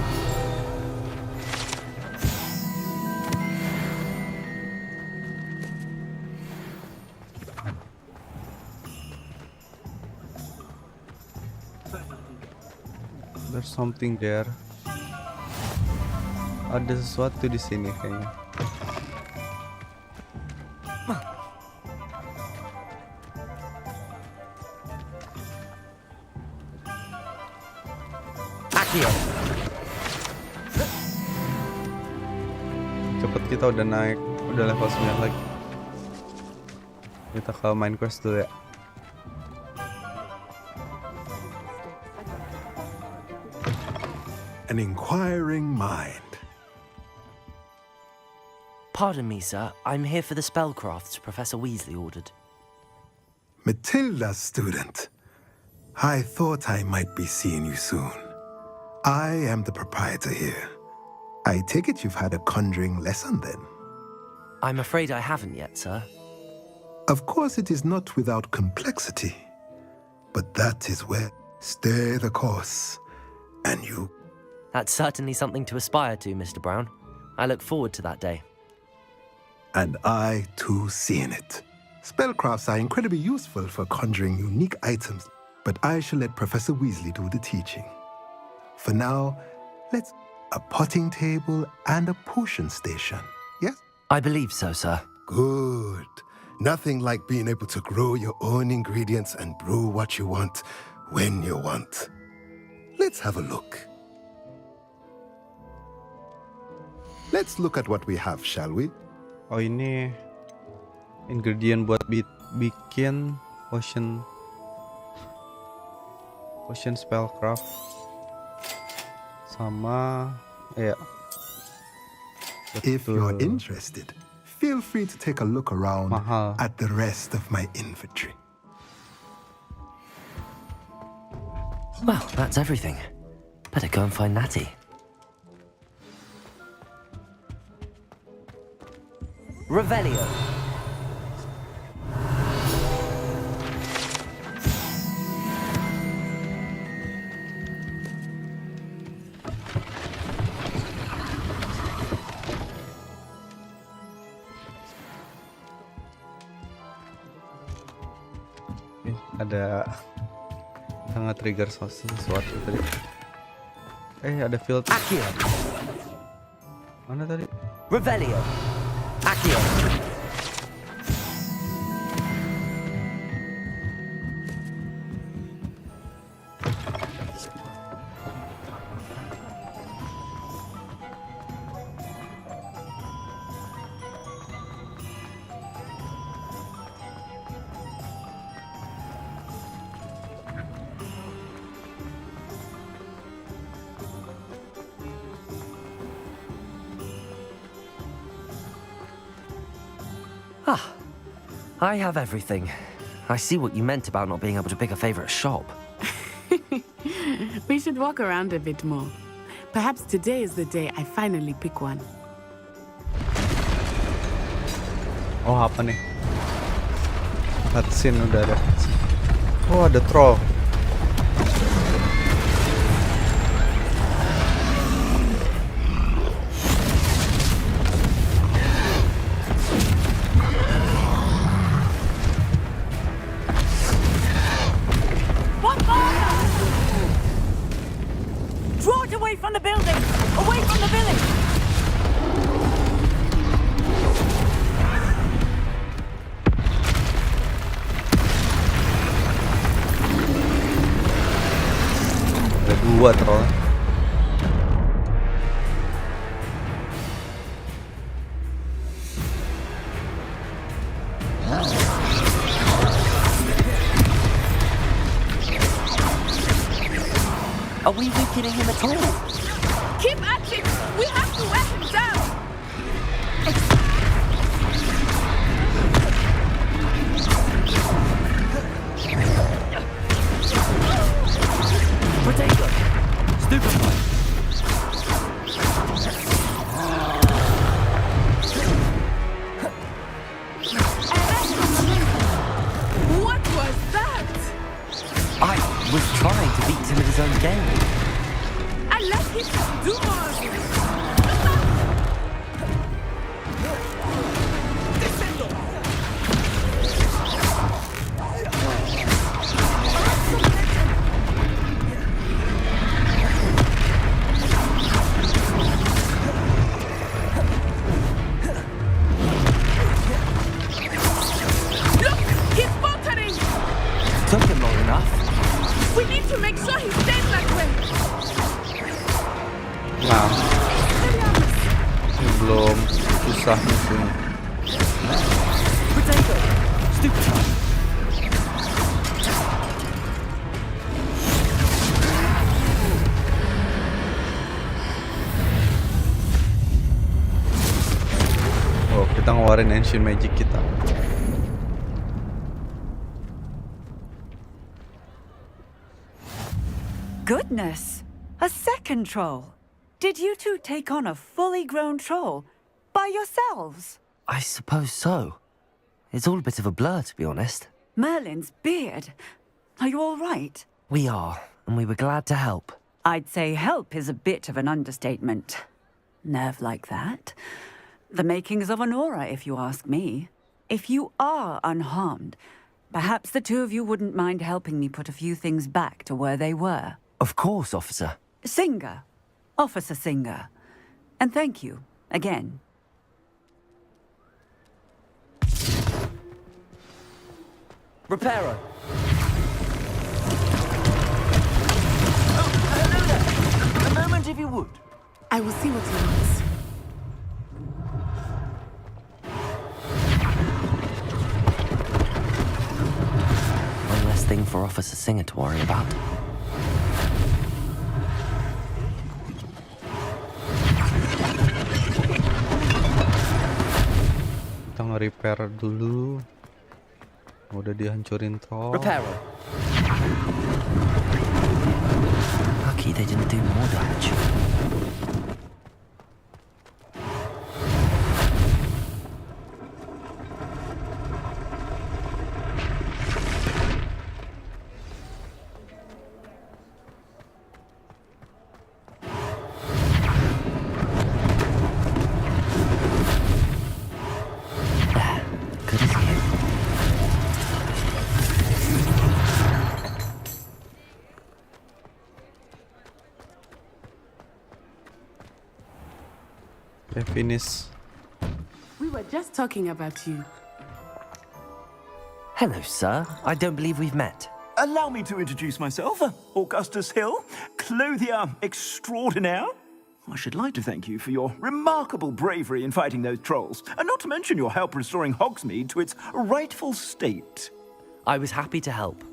There's something there. Ada sesuatu di sini kayaknya. Cepet, kita udah naik, udah level 9 lagi. Kita ke main quest dulu ya. An inquiring mind. Pardon me, sir. I'm here for the spellcrafts Professor Weasley ordered. Matilda's student. I thought I might be seeing you soon. I am the proprietor here. I take it you've had a conjuring lesson then? I'm afraid I haven't yet, sir. Of course it is not without complexity. But that is where stay the course. And you... That's certainly something to aspire to, Mr. Brown. I look forward to that day. And I, too, see in it. Spellcrafts are incredibly useful for conjuring unique items, but I shall let Professor Weasley do the teaching. For now, let's... a potting table and a potion station, yes? I believe so, sir. Good. Nothing like being able to grow your own ingredients and brew what you want, when you want. Let's have a look. Let's look at what we have, shall we? Oh, ini ingredient buat bikin potion spellcraft sama ya. If you're interested, feel free to take a look around at the rest of my inventory. Well, that's everything. Better go and find Natty. Revelio. Ada sangat trigger sesuatu tadi. Ada field. Mana tadi? Revelio. Accio. Ah, I have everything. I see what you meant about not being able to pick a favorite shop. We should walk around a bit more. Perhaps today is the day I finally pick one. Oh, apa nih? Cutscene udah ada. Oh, ada troll. Draw it away from the building! Away from the village! Ada dua troll. Are we weakening him at all? Keep at it! We have to wear him down! Potato! Stupefy! What was that? I was trying to beat him at his own game. I let him do more of it! Look! He's faltering! Took him long enough. We need to make sure he stays that way! Nah, ini belum susah musuhnya. Potato! Stupefy! Oh, kita ngeluarin ancient magic kita. Goodness! A second troll! Did you two take on a fully grown troll by yourselves? I suppose so. It's all a bit of a blur, to be honest. Merlin's beard. Are you all right? We are, and we were glad to help. I'd say help is a bit of an understatement. Nerve like that. The makings of an aura, if you ask me. If you are unharmed, perhaps the two of you wouldn't mind helping me put a few things back to where they were. Of course, officer. Singer. Officer Singer. And thank you, again. Reparo! A moment if you would. I will see what he wants. One less thing for Officer Singer to worry about. Kita nge-repair dulu. Udah dihancurin troll. Reparo. Lucky they didn't do more damage. Okay, finish. We were just talking about you. Hello, sir. I don't believe we've met. Allow me to introduce myself, Augustus Hill, clothier extraordinaire. I should like to thank you for your remarkable bravery in fighting those trolls, and not to mention your help restoring Hogsmeade to its rightful state. I was happy to help.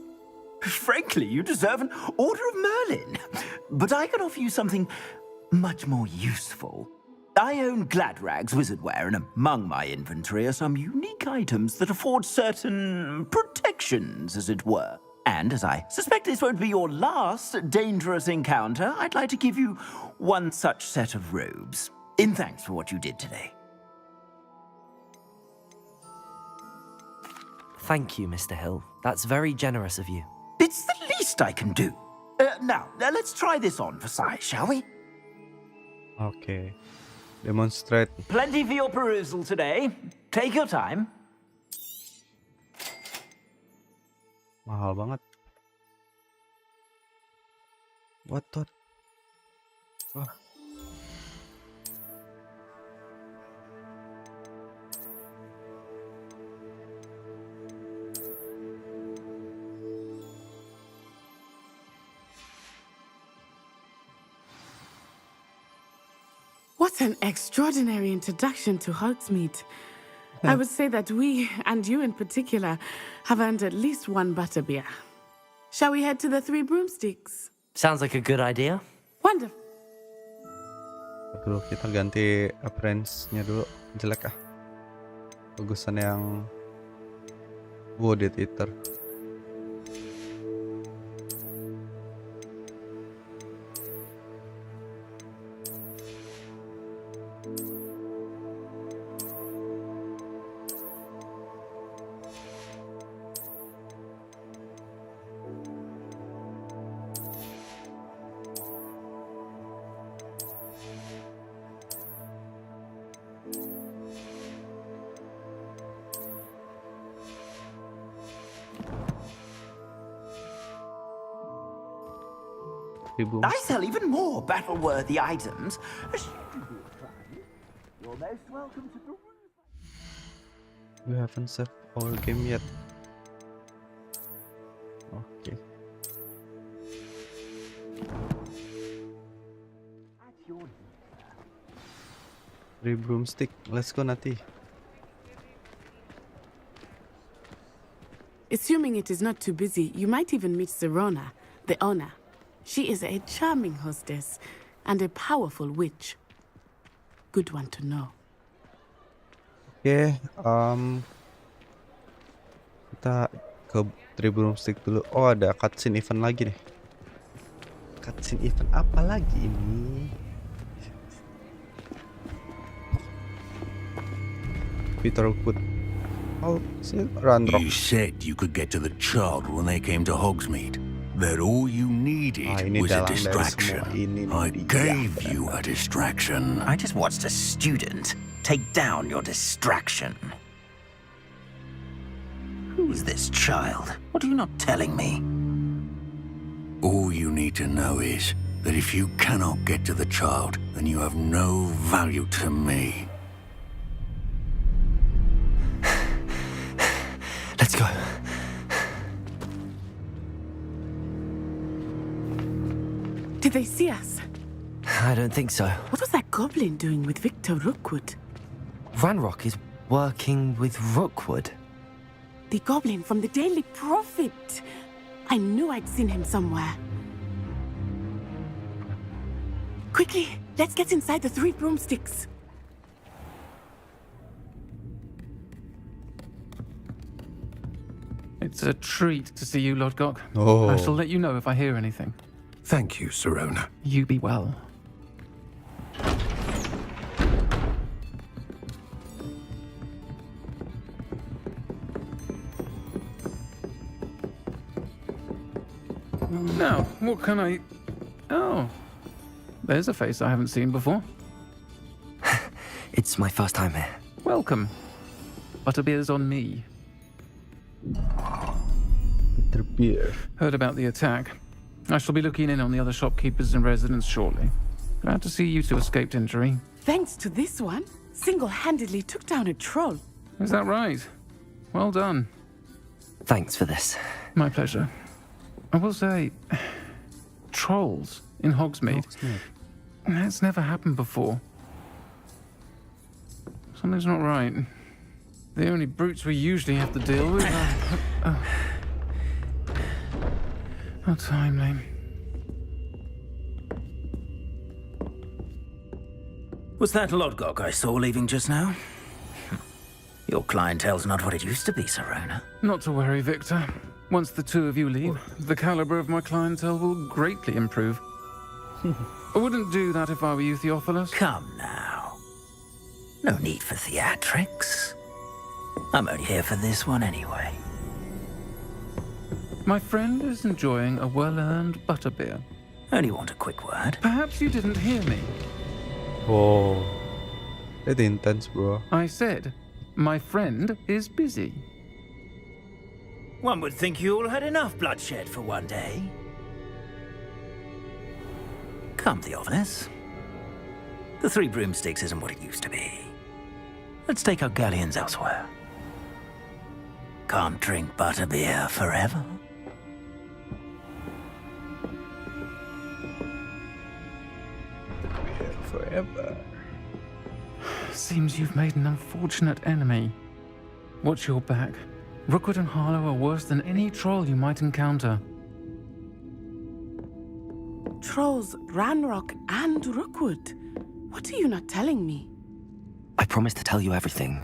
Frankly, you deserve an Order of Merlin. But I can offer you something much more useful. I own Gladrag's wizardware, and among my inventory are some unique items that afford certain protections, as it were. And as I suspect this won't be your last dangerous encounter, I'd like to give you one such set of robes, in thanks for what you did today. Thank you, Mr. Hill. That's very generous of you. It's the least I can do. Now, let's try this on for size, shall we? Okay. Demonstrate. Plenty for your perusal today. Take your time. Mahal banget. What the? Wah. What an extraordinary introduction to Hogsmeade. I would say that we, and you in particular, have earned at least one butterbeer. Shall we head to the Three Broomsticks? Sounds like a good idea. Wonderful. Dulu kita ganti appearance-nya dulu. Jelek ah. Bagusan yang Wooded Eater. I sell even more battle-worthy items. You're most welcome to peruse. We haven't saved our game yet. Okay. Three Broomstick. Let's go, Nati. Assuming it is not too busy, you might even meet Zerona, the owner. She is a charming hostess and a powerful witch. Good one to know. Okay, kita ke Three Broomstick dulu. Oh, ada cutscene event lagi nih. Cutscene event apa lagi ini? Peter Wood. Oh, Ranrock. You said you could get to the child when they came to Hogsmeade. That all you needed was a distraction. I gave you a distraction. I just watched a student take down your distraction. Who's this child? What are you not telling me? All you need to know is that if you cannot get to the child, then you have no value to me. Let's go. Did they see us? I don't think so. What was that goblin doing with Victor Rookwood? Ranrock is working with Rookwood. The goblin from the Daily Prophet. I knew I'd seen him somewhere. Quickly, let's get inside the Three Broomsticks. It's a treat to see you, Lodgok. Oh. I shall let you know if I hear anything. Thank you, Sirona. You be well. Now, what can I... Oh, there's a face I haven't seen before. It's my first time here. Welcome. Butterbeer's on me. Butterbeer. Heard about the attack. I shall be looking in on the other shopkeepers and residents shortly. Glad to see you two escaped injury. thanks to this one, single-handedly took down a troll. Is that right? Well done. Thanks for this. My pleasure. I will say, trolls in Hogsmeade. That's never happened before. Something's not right. The only brutes we usually have to deal with are... How timely. Was that Lodgok I saw leaving just now? Your clientele's not what it used to be, Serona. Not to worry, Victor. Once the two of you leave, the caliber of my clientele will greatly improve. I wouldn't do that if I were you, Theophilus. Come now. No need for theatrics. I'm only here for this one anyway. My friend is enjoying a well-earned butterbeer. Only want a quick word. Perhaps you didn't hear me. Wow, itu intense, bro. I said, my friend is busy. One would think you all had enough bloodshed for one day. Come, Theophilus. The Three Broomsticks isn't what it used to be. Let's take our galleons elsewhere. Can't drink butterbeer forever. Forever. Seems you've made an unfortunate enemy. Watch your back. Rookwood and Harlow are worse than any troll you might encounter. Trolls, Ranrock, and Rookwood. What are you not telling me? I promised to tell you everything,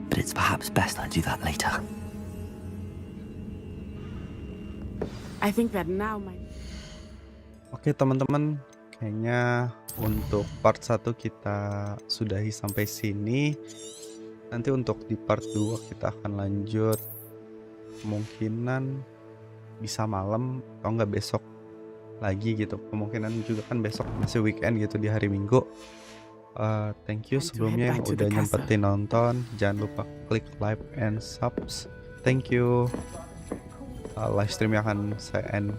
but it's perhaps best I do that later. I think that now my... Oke teman-teman, kayaknya untuk part 1 kita sudahi sampai sini. Nanti untuk di part 2 kita akan lanjut. Kemungkinan bisa malam atau enggak besok lagi gitu. Kemungkinan juga kan besok masih weekend gitu di hari Minggu. Thank you sebelumnya yang udah nyempetin nonton. Jangan lupa klik like and subs. Thank you. Live stream yang akan saya end